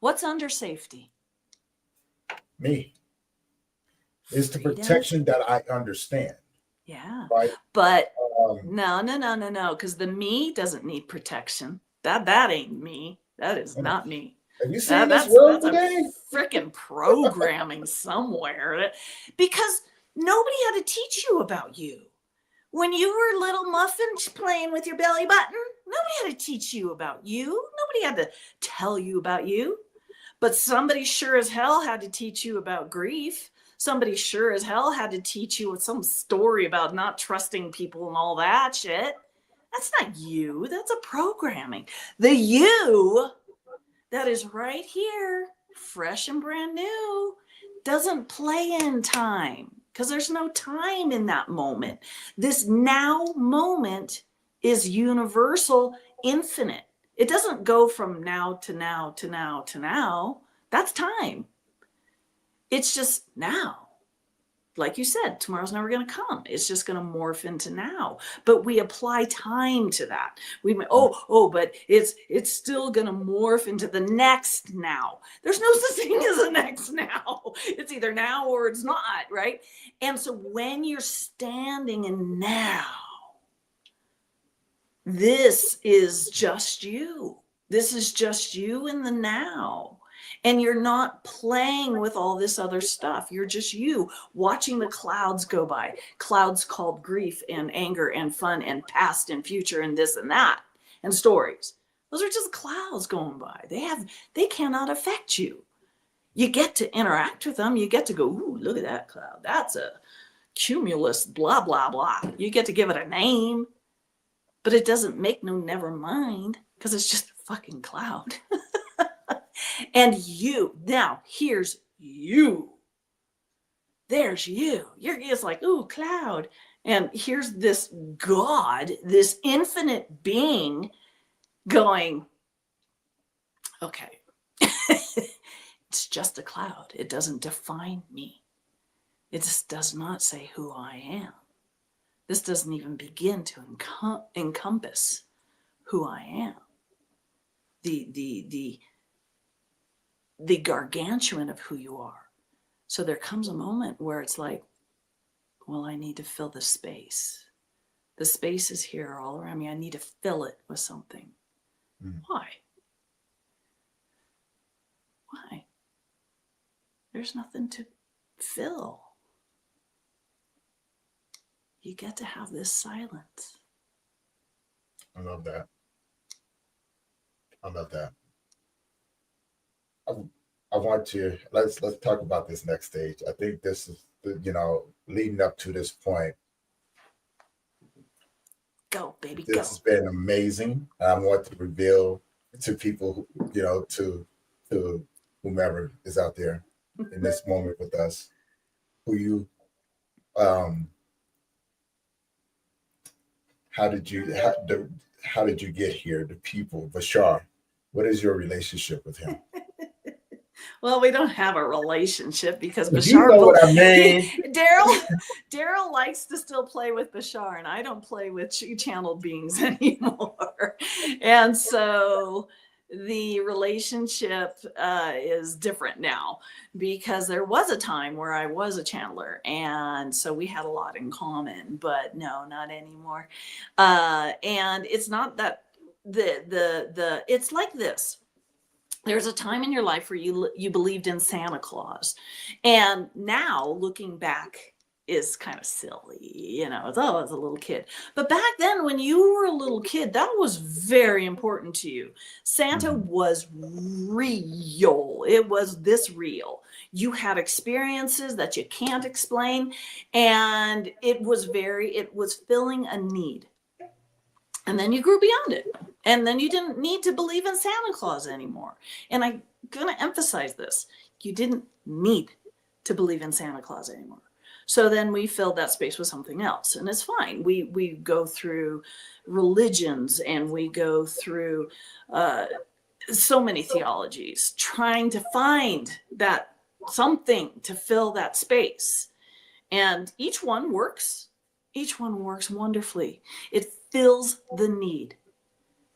What's under safety? Me. It's the Freedom. protection that I understand. Yeah. Right. But no. Because the me doesn't need protection. That ain't me. That is not me. Have you seen this world today? Freaking programming somewhere. Because nobody had to teach you about you. When you were a little muffin playing with your belly button, nobody had to teach you about you. Nobody had to tell you about you. But somebody sure as hell had to teach you about grief. Somebody sure as hell had to teach you with some story about not trusting people and all that shit. That's not you. That's a programming. The you that is right here, fresh and brand new, doesn't play in time because there's no time in that moment. This now moment is universal, infinite. It doesn't go from now to now to now to now. That's time. It's just now. Like you said, tomorrow's never going to come. It's just going to morph into now. But we apply time to that. We but it's still going to morph into the next now. There's no such thing as a next now. It's either now or it's not, right? And so when you're standing in now, this is just you. This is just you in the now. And you're not playing with all this other stuff. You're just you watching the clouds go by. Clouds called grief and anger and fun and past and future and this and that and stories. Those are just clouds going by. They cannot affect you. You get to interact with them. You get to go, ooh, look at that cloud. That's a cumulus blah, blah, blah. You get to give it a name. But it doesn't make no never mind because it's just a fucking cloud. And you, now here's you. There's you. You're just like, ooh, cloud. And here's this God, this infinite being going, okay, it's just a cloud. It doesn't define me. It just does not say who I am. This doesn't even begin to encompass who I am. The the gargantuan of who you are. So there comes a moment where it's like, well, I need to fill the space. The space is here all around me. I need to fill it with something. Why? Why? There's nothing to fill. You get to have this silence. I love that. I love that. I want to let's talk about this next stage. I think this is leading up to this point. Go, baby, This go. has been amazing. I want to reveal to people, to whomever is out there in this moment with us, who you, how did you get here? The people, Bashar. What is your relationship with him? Well, we don't have a relationship because You Bashar. know what I mean? Daryl likes to still play with Bashar, and I don't play with channeled beings anymore. And so the relationship is different now, because there was a time where I was a channeler, and so we had a lot in common. But no, not anymore. And it's not that it's like this. There's a time in your life where you believed in Santa Claus, and now looking back is kind of silly, it's I was a little kid. But back then, when you were a little kid, that was very important to you. Santa was real. It was this real. You had experiences that you can't explain, and it was filling a need. And then you grew beyond it. And then you didn't need to believe in Santa Claus anymore. And I'm going to emphasize this. You didn't need to believe in Santa Claus anymore. So then we filled that space with something else. And it's fine. We go through religions, and we go through so many theologies trying to find that something to fill that space. And each one works. Each one works wonderfully. It fills the need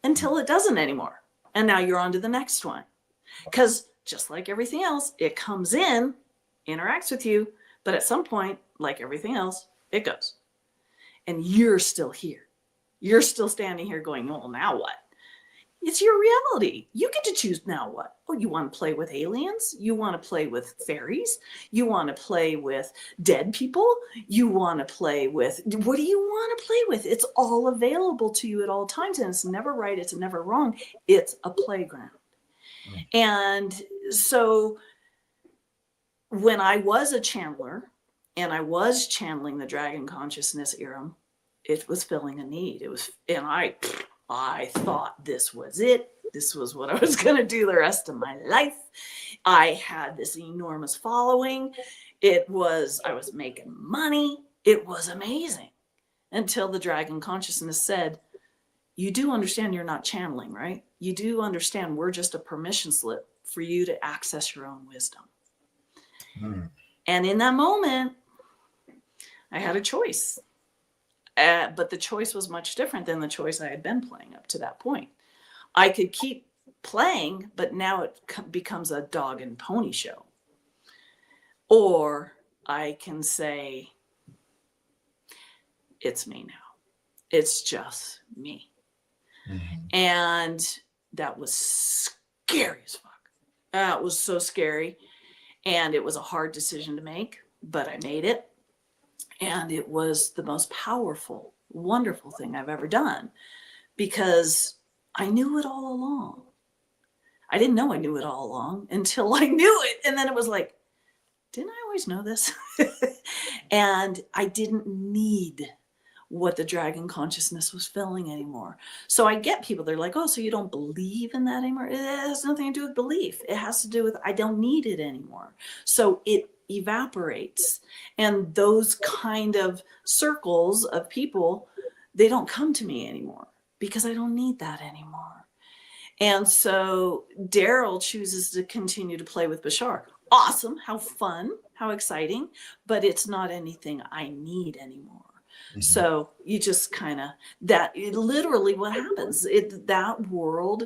until it doesn't anymore. And now you're on to the next one. Because just like everything else, it comes in, interacts with you, but at some point, like everything else, it goes. And you're still here. You're still standing here going, well, now what? It's your reality. You get to choose now what. Oh, you want to play with aliens? You want to play with fairies? You want to play with dead people? You want to play with, what do you want to play with? It's all available to you at all times, and it's never right. It's never wrong. It's a playground. And so when I was a channeler and I was channeling the dragon consciousness era, it was filling a need. It was, and I thought this was it. This was what I was going to do the rest of my life. I had this enormous following. I was making money. It was amazing, until the dragon consciousness said, you do understand you're not channeling, right? You do understand we're just a permission slip for you to access your own wisdom. And in that moment, I had a choice. But the choice was much different than the choice I had been playing up to that point. I could keep playing, but now it becomes a dog and pony show. Or I can say, it's me now. It's just me. And that was scary as fuck. That was so scary. And it was a hard decision to make, but I made it. And it was the most powerful, wonderful thing I've ever done, because I knew it all along. I didn't know I knew it all along until I knew it. And then it was like, didn't I always know this? And I didn't need what the dragon consciousness was filling anymore. So I get people, they're like, oh, so you don't believe in that anymore? It has nothing to do with belief. It has to do with, I don't need it anymore. So it evaporates. And those kind of circles of people, they don't come to me anymore, because I don't need that anymore. And so Daryl chooses to continue to play with Bashar. Awesome. How fun. How exciting. But it's not anything I need anymore. So you just kind of, literally what happens, that world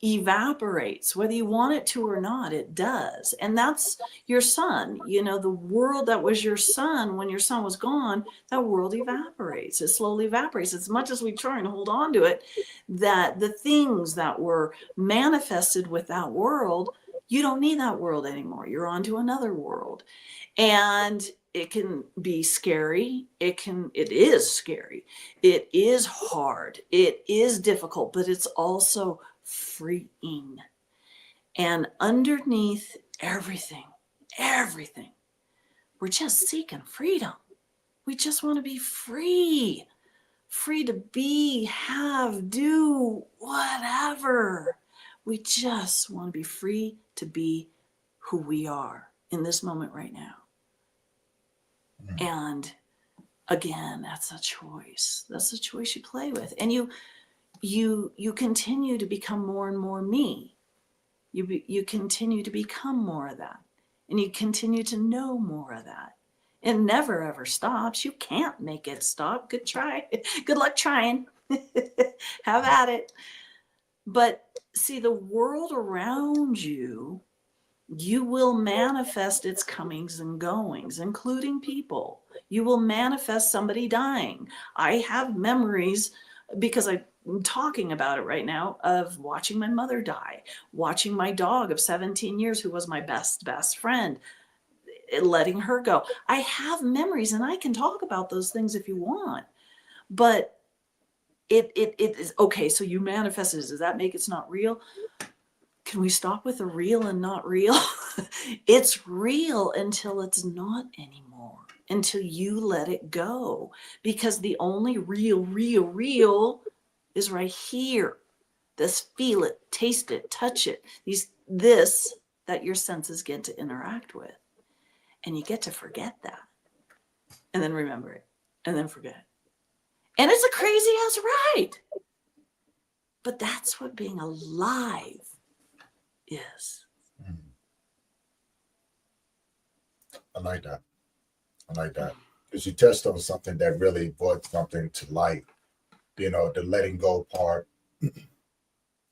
evaporates, whether you want it to or not. It does. And that's your sun. You know, the world that was your sun, when your sun was gone, that world evaporates. It slowly evaporates. As much as we try and hold on to it, that the things that were manifested with that world, you don't need that world anymore. You're on to another world. And it can be scary. It is scary. It is hard. It is difficult, but it's also freeing. And underneath everything, we're just seeking freedom. We just want to be free to be, have, do, whatever. We just want to be free to be who we are in this moment right now. And again, that's a choice. That's a choice you play with. And you continue to become more and more me. You continue to become more of that. And you continue to know more of that. It never ever stops. You can't make it stop. Good try. Good luck trying. Have at it. But see, the world around you, you will manifest its comings and goings, including people. You will manifest somebody dying. I have memories, because I'm talking about it right now, of watching my mother die, watching my dog of 17 years, who was my best friend, letting her go. I have memories, and I can talk about those things if you want. But it is okay. So you manifested it. Does that make it's not real? Can we stop with the real and not real? It's real until it's not anymore, until you let it go. Because the only real is right here. This feel it, taste it, touch it. This that your senses get to interact with. And you get to forget that. And then remember it. And then forget it. And it's a crazy ass ride. But that's what being alive is. I like that. Because you touched on something that really brought something to light, the letting go part.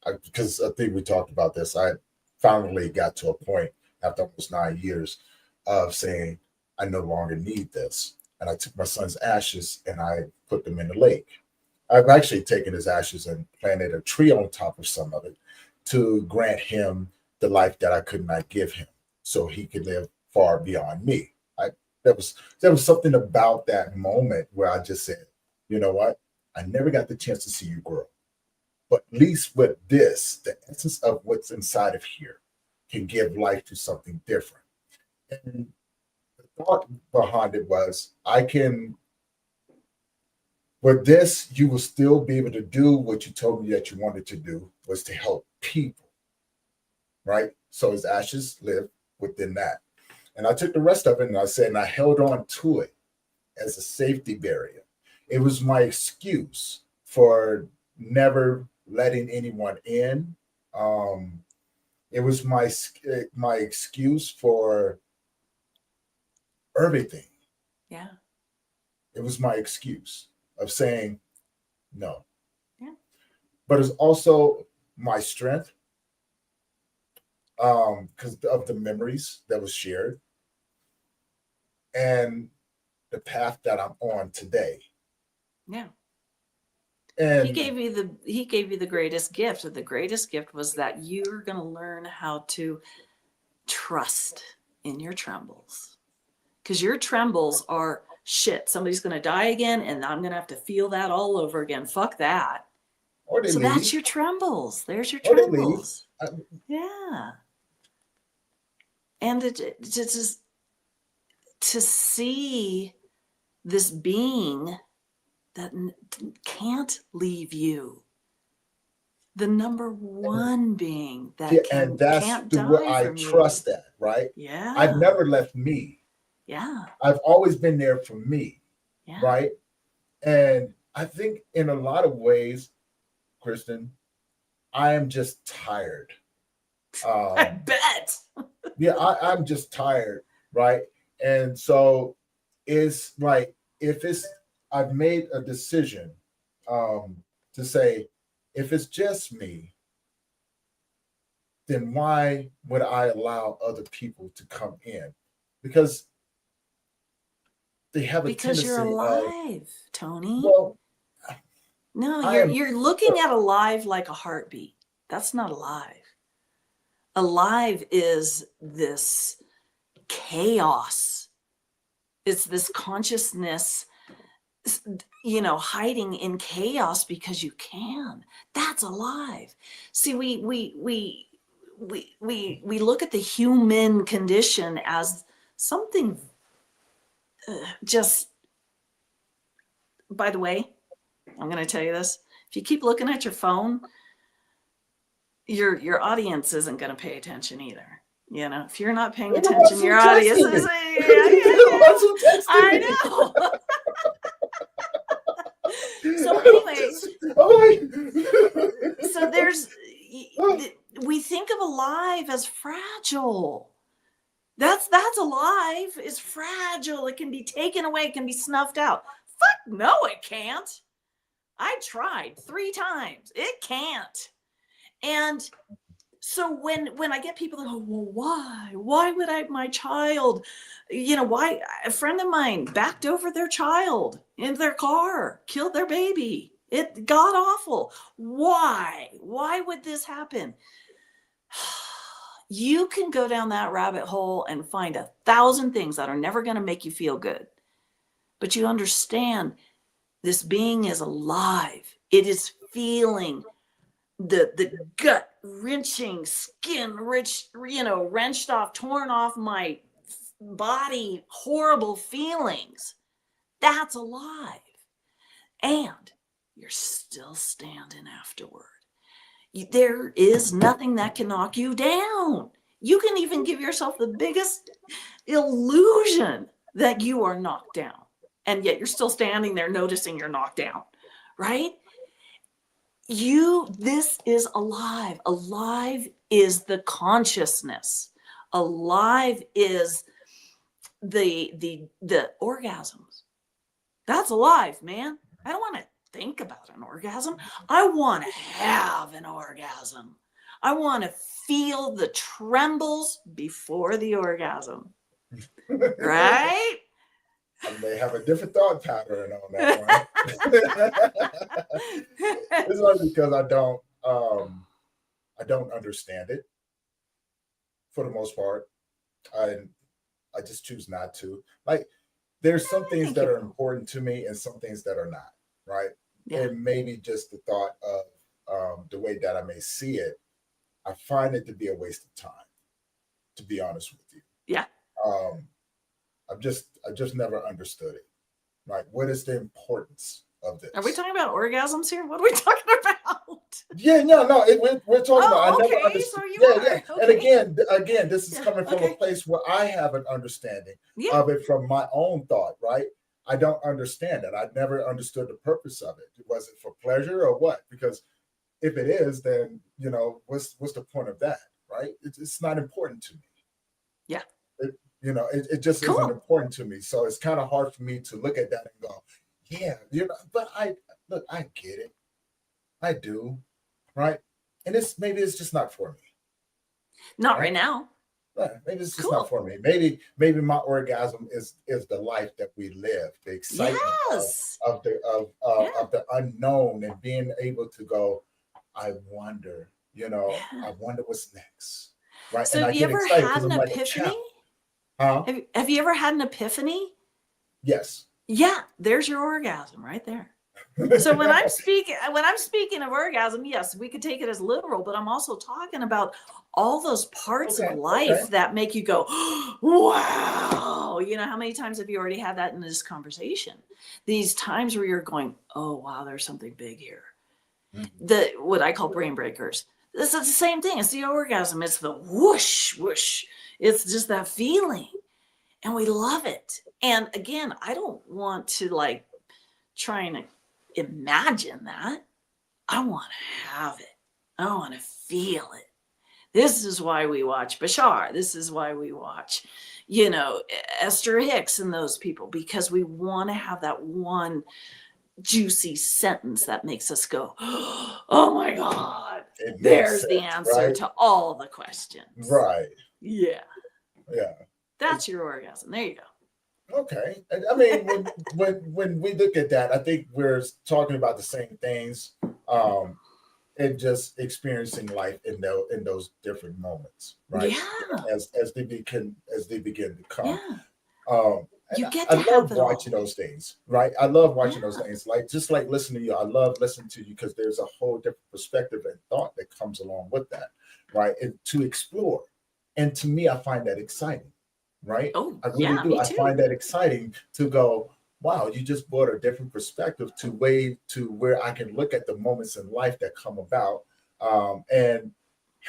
Because I think we talked about this. I finally got to a point after almost 9 years of saying, I no longer need this. And I took my son's ashes and I put them in the lake. I've actually taken his ashes and planted a tree on top of some of it to grant him the life that I could not give him, so he could live far beyond me. There was something about that moment where I just said, you know what? I never got the chance to see you grow. But at least with this, the essence of what's inside of here can give life to something different. And the thought behind it was, with this, you will still be able to do what you told me that you wanted to do, was to help people, right? So his ashes live within that. And I took the rest of it and I said, and I held on to it as a safety barrier. It was my excuse for never letting anyone in. It was my excuse for everything. Yeah. It was my excuse of saying no. Yeah. But it's also my strength, because of the memories that was shared and the path that I'm on today. Yeah. And he gave you the greatest gift. The greatest gift was that you're going to learn how to trust in your trembles. Because your trembles are shit. Somebody's going to die again, and I'm going to have to feel that all over again. Fuck that. Or they so leave. That's your trembles. There's your Or they trembles. leave. Yeah. And just to see this being that can't leave you. The number one being that and that's can't the die way I from trust you. that, right? Yeah. I've never left me. Yeah. I've always been there for me, yeah. right? And I think in a lot of ways, Kristen, I am just tired. I bet. Yeah, I'm just tired, right? And so it's like, I've made a decision to say, if it's just me, then why would I allow other people to come in? Because they have a Because you're tendency of, alive, Tony. well, No, I am, you're looking at alive like a heartbeat. That's not alive. Alive is this chaos. It's this consciousness, hiding in chaos because you can. That's alive. See, we look at the human condition as something just. By the way, I'm going to tell you this: if you keep looking at your phone, your audience isn't going to pay attention either. If you're not paying attention, your audience is. I know. So anyway, so we think of alive as fragile. That's alive is fragile. It can be taken away. It can be snuffed out. Fuck no, it can't. I tried 3 times. It can't. And so when I get people that go, well, why would my child, why a friend of mine backed over their child in their car, killed their baby. It got awful. Why would this happen? You can go down that rabbit hole and find 1,000 things that are never going to make you feel good. But you understand this being is alive. It is feeling the gut wrenching, skin wrenched off, torn off my body, horrible feelings. That's alive. And you're still standing afterward. There is nothing that can knock you down. You can even give yourself the biggest illusion that you are knocked down. And yet you're still standing there noticing you're knocked down, right? This is alive. Alive is the consciousness. Alive is the orgasms. That's alive, man. I don't want to think about an orgasm. I want to have an orgasm. I want to feel the trembles before the orgasm. Right? I may have a different thought pattern on that one. It's only because I don't understand it for the most part. I just choose not to. Like, there's some things that are important to me and some things that are not, right? Yeah. And maybe just the thought of the way that I may see it, I find it to be a waste of time, to be honest with you. Yeah. I just never understood it. Like, what is the importance of this? Are we talking about orgasms here? What are we talking about? Yeah, no, we're talking about. I never understood. So Yeah. Okay. And again, this is coming from a place where I have an understanding of it from my own thought, right? I don't understand it. I never understood the purpose of it. Was it for pleasure or what? Because if it is, then what's the point of that, right? It's not important to me. Yeah. It just isn't important to me. So it's kind of hard for me to look at that and go, yeah, but I get it. I do. Right. And maybe it's just not for me. Not right now. Right. Maybe it's just not for me. Maybe my orgasm is the life that we live, the excitement of the unknown, and being able to go, I wonder, I wonder what's next. Right. So and have you ever had an epiphany? Have you ever had an epiphany? Yes. Yeah, there's your orgasm right there. So when I'm speaking of orgasm, yes, we could take it as literal, but I'm also talking about all those parts of life that make you go, wow. How many times have you already had that in this conversation? These times where you're going, oh, wow, there's something big here. Mm-hmm. What I call brain breakers. This is the same thing. It's the orgasm. It's the whoosh, whoosh. It's just that feeling. And we love it. And again, I don't want to try and imagine that. I want to have it. I want to feel it. This is why we watch Bashar. This is why we watch, Esther Hicks and those people, because we want to have that one juicy sentence that makes us go, oh my God. it makes There's the sense, answer right? to all the questions. Right. Yeah. Yeah. That's your orgasm. There you go. Okay. I mean, when we look at that, I think we're talking about the same things, and just experiencing life in those different moments, right? Yeah. As they begin to come. Yeah. And You get I to love have it watching all. those things, right? I love watching those Yeah. things, like just like listening to you. I love listening to you because there's a whole different perspective and thought that comes along with that, right? And to explore. And to me, I find that exciting, right? Oh, I really yeah, do. me I find too. that exciting to go, wow, you just brought a different perspective to where I can look at the moments in life that come about, and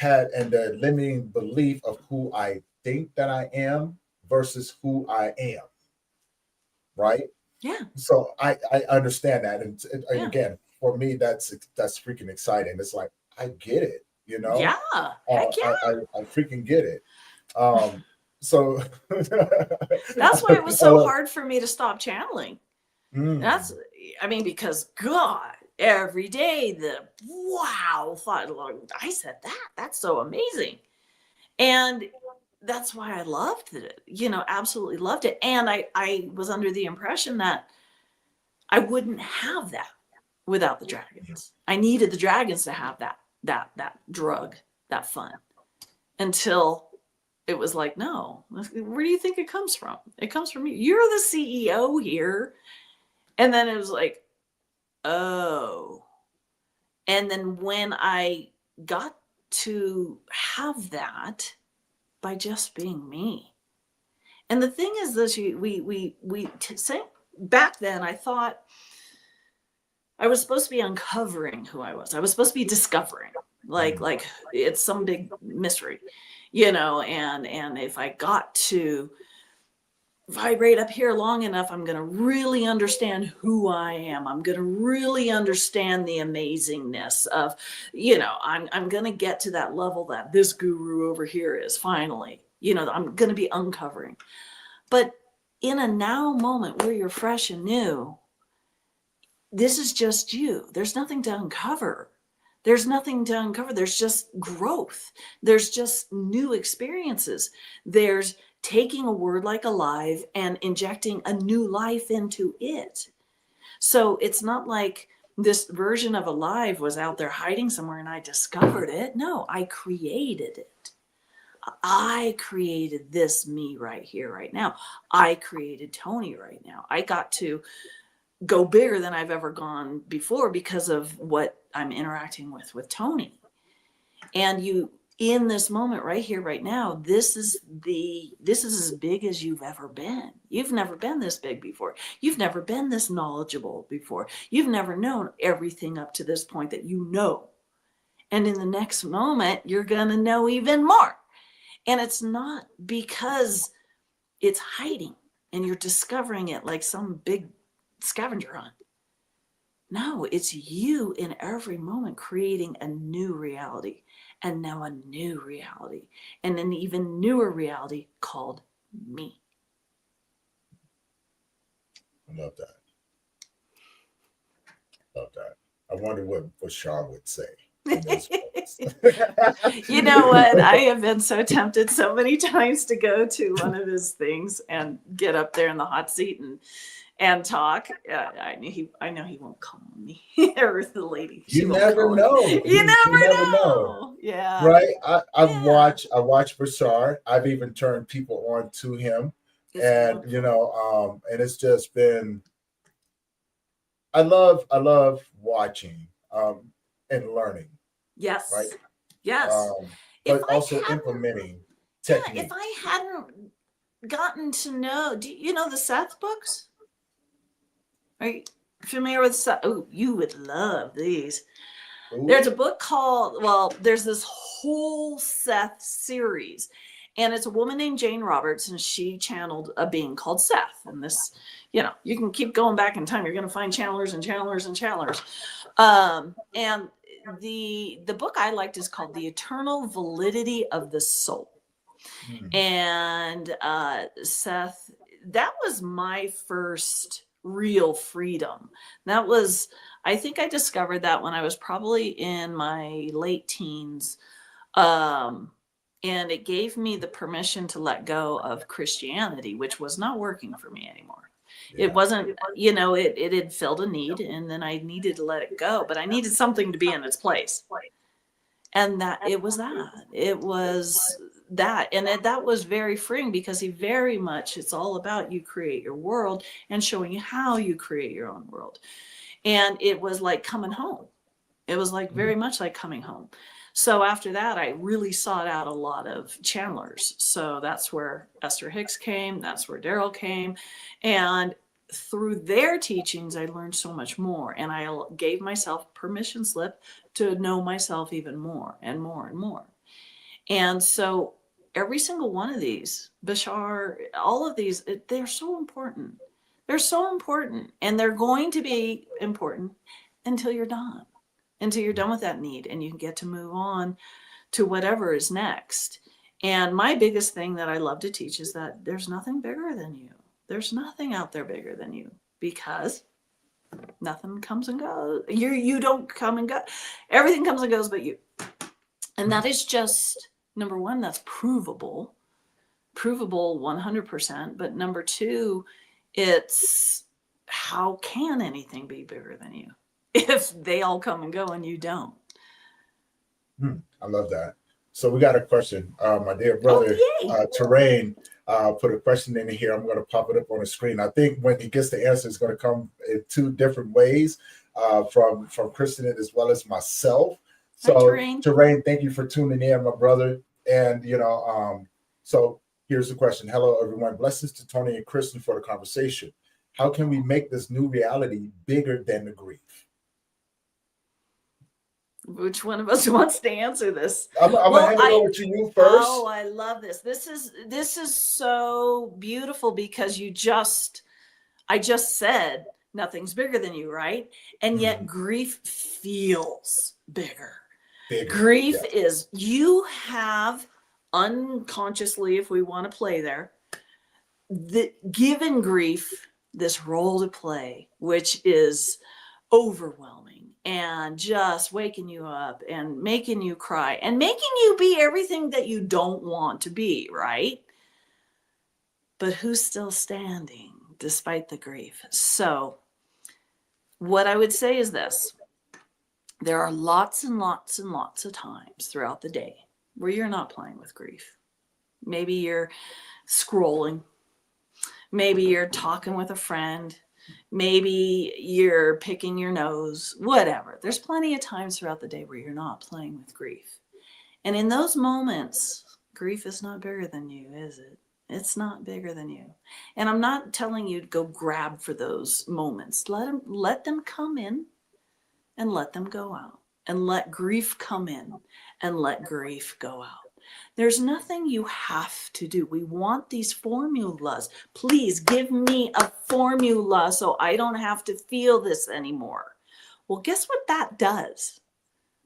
the limiting belief of who I think that I am versus who I am, right? Yeah. So I understand that, and Yeah. again, for me, that's freaking exciting. It's like I get it, you know. Yeah. Heck I freaking get it. So That's why it was I so love, hard for me to stop channeling. That's, mm, I mean, because God, every day the wow thought, Lord, I said that. That's so amazing. And that's why I loved it, absolutely loved it. And I was under the impression that I wouldn't have that without the dragons. I needed the dragons to have that drug, that fun, until it was like, no, where do you think it comes from? It comes from you. You're the CEO here. And then it was like, oh. And then when I got to have that by just being me. And the thing is this, say back then I thought I was supposed to be uncovering who I was. I was supposed to be discovering, mm, like it's some big mystery, and if I got to vibrate up here long enough, I'm going to really understand who I am. I'm going to really understand the amazingness of, I'm going to get to that level that this guru over here is finally, I'm going to be uncovering. But in a now moment where you're fresh and new, this is just you. There's nothing to uncover. There's nothing to uncover. There's just growth. There's just new experiences. There's taking a word like alive and injecting a new life into it. So it's not like this version of alive was out there hiding somewhere and I discovered it. No, I created it. I created this me right here, right now. I created Tony right now. I got to go bigger than I've ever gone before because of what I'm interacting with Tony. And you, in this moment right here, right now, this is as big as you've ever been. You've never been this big before. You've never been this knowledgeable before. You've never known everything up to this point that you know. And in the next moment, you're going to know even more. And it's not because it's hiding and you're discovering it like some big scavenger hunt. No, it's you in every moment creating a new reality, and now a new reality, and an even newer reality called me. I love that. Love that. I wonder what Bashar would say in those moments. You know what? I have been so tempted so many times to go to one of his things and get up there in the hot seat and talk. I know he won't call on me, or the lady. She You won't never call on me. know. You You never never know. know. Yeah. Right? Yeah. I watch Bashar. I've even turned people on to him. It's And wonderful. and it's just been, I love watching, and learning, right? Yes. Yes. Um, If but I also hadn't, implementing if techniques. I hadn't gotten to know, do you know the Seth books? Are you familiar with Seth? Oh, you would love these. There's a Ooh, book called, well, there's this whole Seth series, and it's a woman named Jane Roberts, and she channeled a being called Seth. And this, you can keep going back in time. You're going to find channelers and channelers and channelers. And the book I liked is called The Eternal Validity of the Soul. hmm, And Seth, that was my first real freedom. That was I think I discovered that when I was probably in my late teens. And it gave me the permission to let go of Christianity, which was not working for me anymore. Yeah. It wasn't, you know, it had filled a need, and then I needed to let it go, but I needed something to be in its place. And it was that. And that was very freeing, because he very much, it's all about you create your world and showing you how you create your own world. And it was like coming home. It was like very much like coming home. So after that, I really sought out a lot of channelers. So that's where Esther Hicks came. That's where Daryl came. And through their teachings, I learned so much more. And I gave myself permission slip to know myself even more and more and more. And so every single one of these, Bashar, all of these, they're so important. They're so important. And they're going to be important until you're done. Until you're done with that need and you can get to move on to whatever is next. And my biggest thing that I love to teach is that there's nothing bigger than you. There's nothing out there bigger than you, because nothing comes and goes. You don't come and go. Everything comes and goes but you. And that is just, number one, that's provable 100%. But number two, it's how can anything be bigger than you if they all come and go and you don't? I love that. So we got a question. My dear brother, Terrain, put a question in here. I'm going to pop it up on the screen. I think when he gets the answer, it's going to come in two different ways, from Kristen as well as myself. So Hi, Terrain, thank you for tuning in, my brother. And, so here's the question. Hello, everyone. Blessings to Tony and Kristen for the conversation. How can we make this new reality bigger than the grief? Which one of us wants to answer this? I'm going to hand it over to you first. Oh, I love this. This is so beautiful, because I just said nothing's bigger than you, right? And yet grief feels bigger. Grief is, you have unconsciously, if we want to play there, given grief this role to play, which is overwhelming and just waking you up and making you cry and making you be everything that you don't want to be, right? But who's still standing despite the grief? So what I would say is this: there are lots and lots and lots of times throughout the day where you're not playing with grief. Maybe you're scrolling. Maybe you're talking with a friend. Maybe you're picking your nose, whatever. There's plenty of times throughout the day where you're not playing with grief. And in those moments, grief is not bigger than you, is it? It's not bigger than you. And I'm not telling you to go grab for those moments. Let them come in and let them go out. And let grief come in and let grief go out. There's nothing you have to do. We want these formulas. Please give me a formula so I don't have to feel this anymore. Well, guess what that does?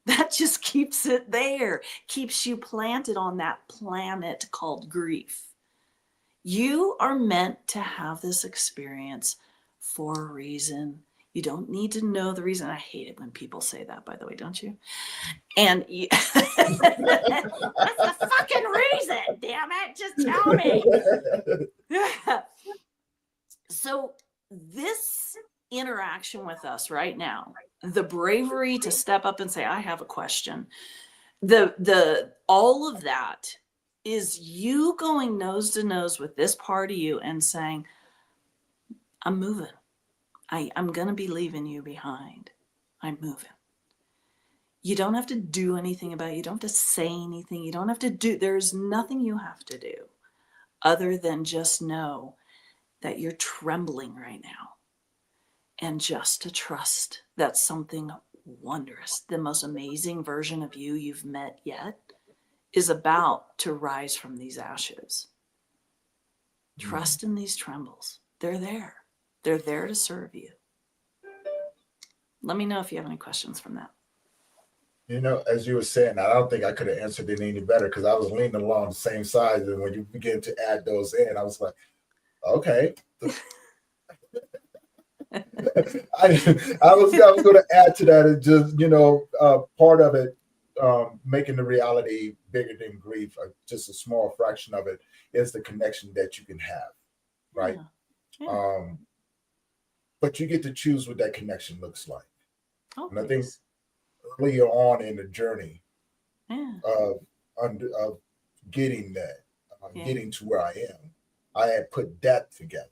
That just keeps it there, keeps you planted on that planet called grief. You are meant to have this experience for a reason. You don't need to know the reason. I hate it when people say that, by the way, don't you? And that's the fucking reason, damn it. Just tell me. So this interaction with us right now, the bravery to step up and say, I have a question. All of that is you going nose to nose with this part of you and saying, I'm moving. I'm going to be leaving you behind. I'm moving. You don't have to do anything about it. You don't have to say anything. You don't have to do, there's nothing you have to do other than just know that you're trembling right now, and just to trust that something wondrous, the most amazing version of you you've met yet, is about to rise from these ashes. Trust in these trembles. They're there. They're there to serve you. Let me know if you have any questions from that. As you were saying, I don't think I could have answered it any better, because I was leaning along the same side. And when you begin to add those in, I was like, okay. I was going to add to that. It just, part of it, making the reality bigger than grief, just a small fraction of it is the connection that you can have, right? Yeah. Yeah. But you get to choose what that connection looks like. Oh, and I think earlier on in the journey yeah. of getting that, Yeah. getting to where I am, I had put that together.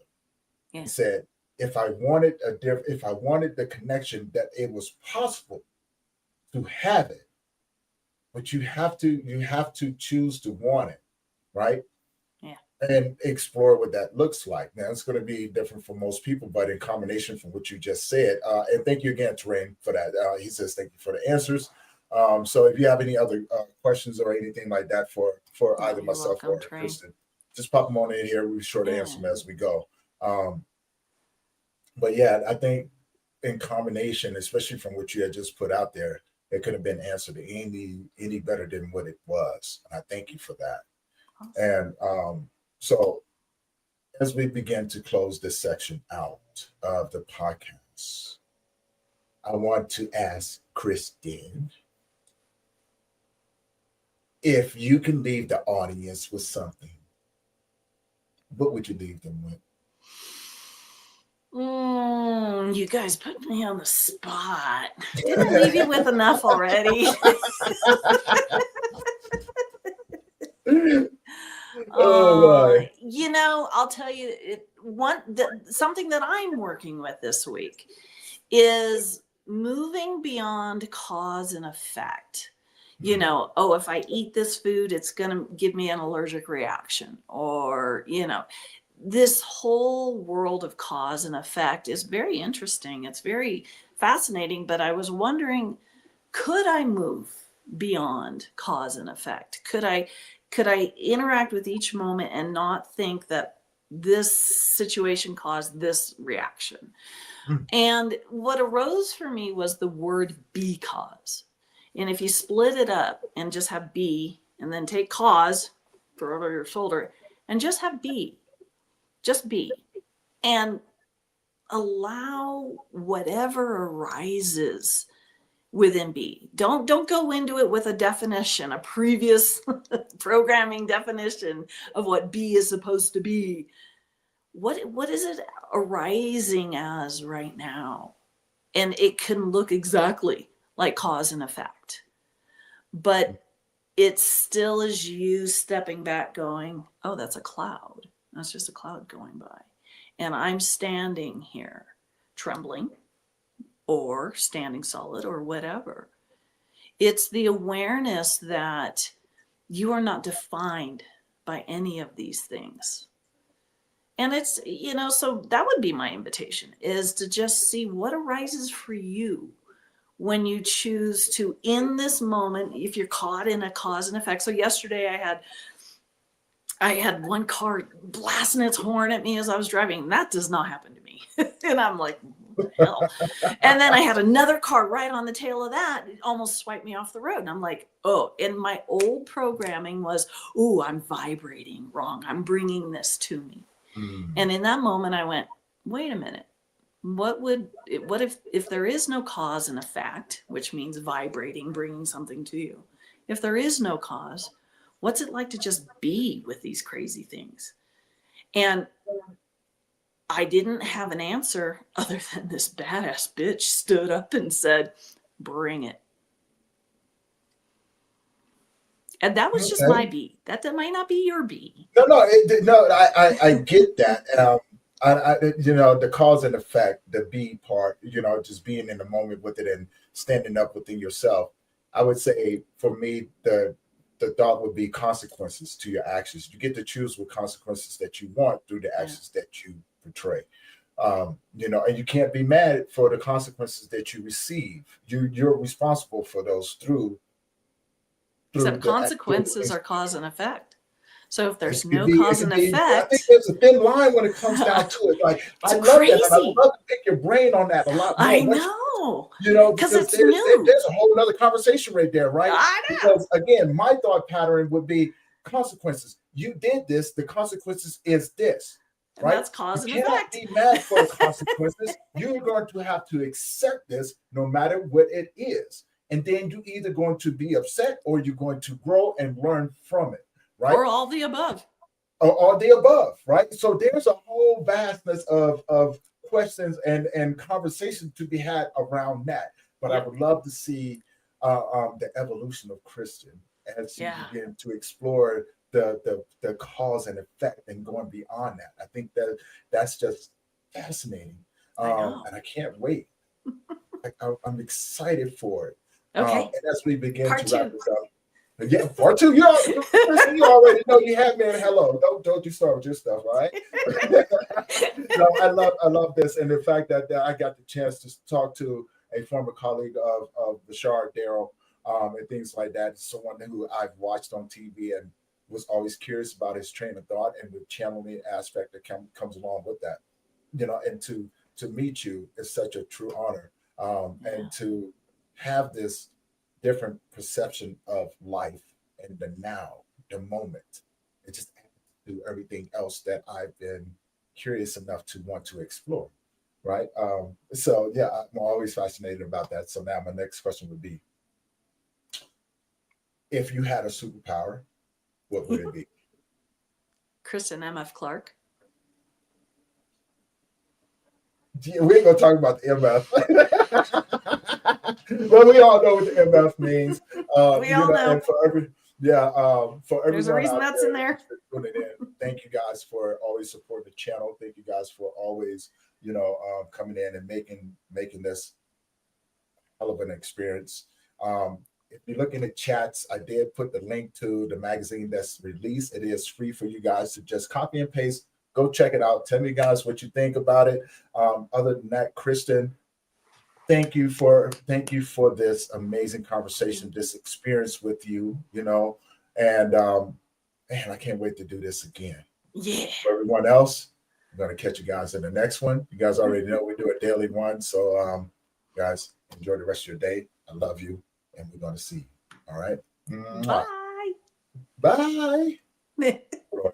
Yeah. And said, if I wanted the connection, that it was possible to have it, but you have to choose to want it, right? Yeah. And explore what that looks like. Now, it's going to be different for most people, but in combination from what you just said, and thank you again, Terrain, for that. He says, thank you for the answers. So if you have any other questions or anything like that for either myself welcome, or Kristen, just pop them on in here. We'll be sure to answer them as we go. But yeah, I think in combination, especially from what you had just put out there, it could have been answered any better than what it was. And I thank you for that. Awesome. And so as we begin to close this section out of the podcast, I want to ask Kristen if you can leave the audience with something, what would you leave them with? You guys put me on the spot. Didn't I leave you with enough already? I'll tell you, something that I'm working with this week is moving beyond cause and effect. If I eat this food, it's going to give me an allergic reaction, or, this whole world of cause and effect is very interesting. It's very fascinating, but I was wondering, could I move beyond cause and effect? Could I interact with each moment and not think that this situation caused this reaction? And what arose for me was the word because. And if you split it up and just have be, and then take cause, throw it over your shoulder, and just have be. Just be, and allow whatever arises within be. Don't go into it with a definition, a previous programming definition of what be is supposed to be. What is it arising as right now? And it can look exactly like cause and effect, but it still is you stepping back going, oh, that's a cloud. That's just a cloud going by. And I'm standing here trembling or standing solid or whatever. It's the awareness that you are not defined by any of these things. And it's, so that would be my invitation, is to just see what arises for you when you choose to, in this moment, if you're caught in a cause and effect. So yesterday I had one car blasting its horn at me as I was driving. That does not happen to me. And I'm like, what the hell? And then I had another car right on the tail of that. It almost swiped me off the road. And I'm like, oh, and my old programming was, oh, I'm vibrating wrong. I'm bringing this to me. And in that moment, I went, wait a minute. What if there is no cause and effect, which means vibrating, bringing something to you? If there is no cause, what's it like to just be with these crazy things? And I didn't have an answer other than this badass bitch stood up and said, bring it. And that was just my B. That might not be your B. No, I get that. The cause and effect, the B part, just being in the moment with it and standing up within yourself. I would say for me, the thought would be consequences to your actions. You get to choose what consequences that you want through the actions that you portray. And you can't be mad for the consequences that you receive. You're responsible for those through Except consequences are cause and effect. So if there's no cause and effect, I think there's a thin line when it comes down to it. Like I love that, and I would love to pick your brain on that a lot more. I know, because it's new. There's a whole other conversation right there, right? I know. Because again, my thought pattern would be consequences. You did this. The consequences is this. And right? that's cause You and cannot effect. be mad for the consequences. You're going to have to accept this no matter what it is. And then you're either going to be upset or you're going to grow and learn from it, right? Or all the above. Or all the above, right? So there's a whole vastness of questions and conversation to be had around that. But I would love to see the evolution of Kristen as she begin to explore the cause and effect and going beyond that. I think that's just fascinating, and I can't wait. I'm excited for it. Okay. And as we begin Part to wrap 2. this up, yeah, part 2. Kristen, you already know you had me in hello. Don't you start with your stuff, all right? No, I love this, and the fact that I got the chance to talk to a former colleague of Bashar Darrell, and things like that. Someone who I've watched on TV and was always curious about his train of thought and the channeling aspect that comes along with that. And to meet you is such a true honor, and to have this different perception of life and the now, the moment. It just adds to everything else that I've been curious enough to want to explore, right? So yeah, I'm always fascinated about that. So now my next question would be, if you had a superpower, what would it be? Kristen M.F. Clark. Yeah, we ain't gonna talk about the MF. Well, we all know what the MF means. We all know. And for for everyone There's a reason out that's there in there. tuning in, thank you guys for always supporting the channel. Thank you guys for always, coming in and making this hell of an experience. If you're looking at chats, I did put the link to the magazine that's released. It is free for you guys to just copy and paste. Go check it out. Tell me, guys, what you think about it. Other than that, Kristen, thank you for this amazing conversation, this experience with you. And man, I can't wait to do this again. Yeah. For everyone else, I'm gonna catch you guys in the next one. You guys already know we do a daily one, so guys, enjoy the rest of your day. I love you, and we're gonna see you. All right. Bye. Bye. Roy.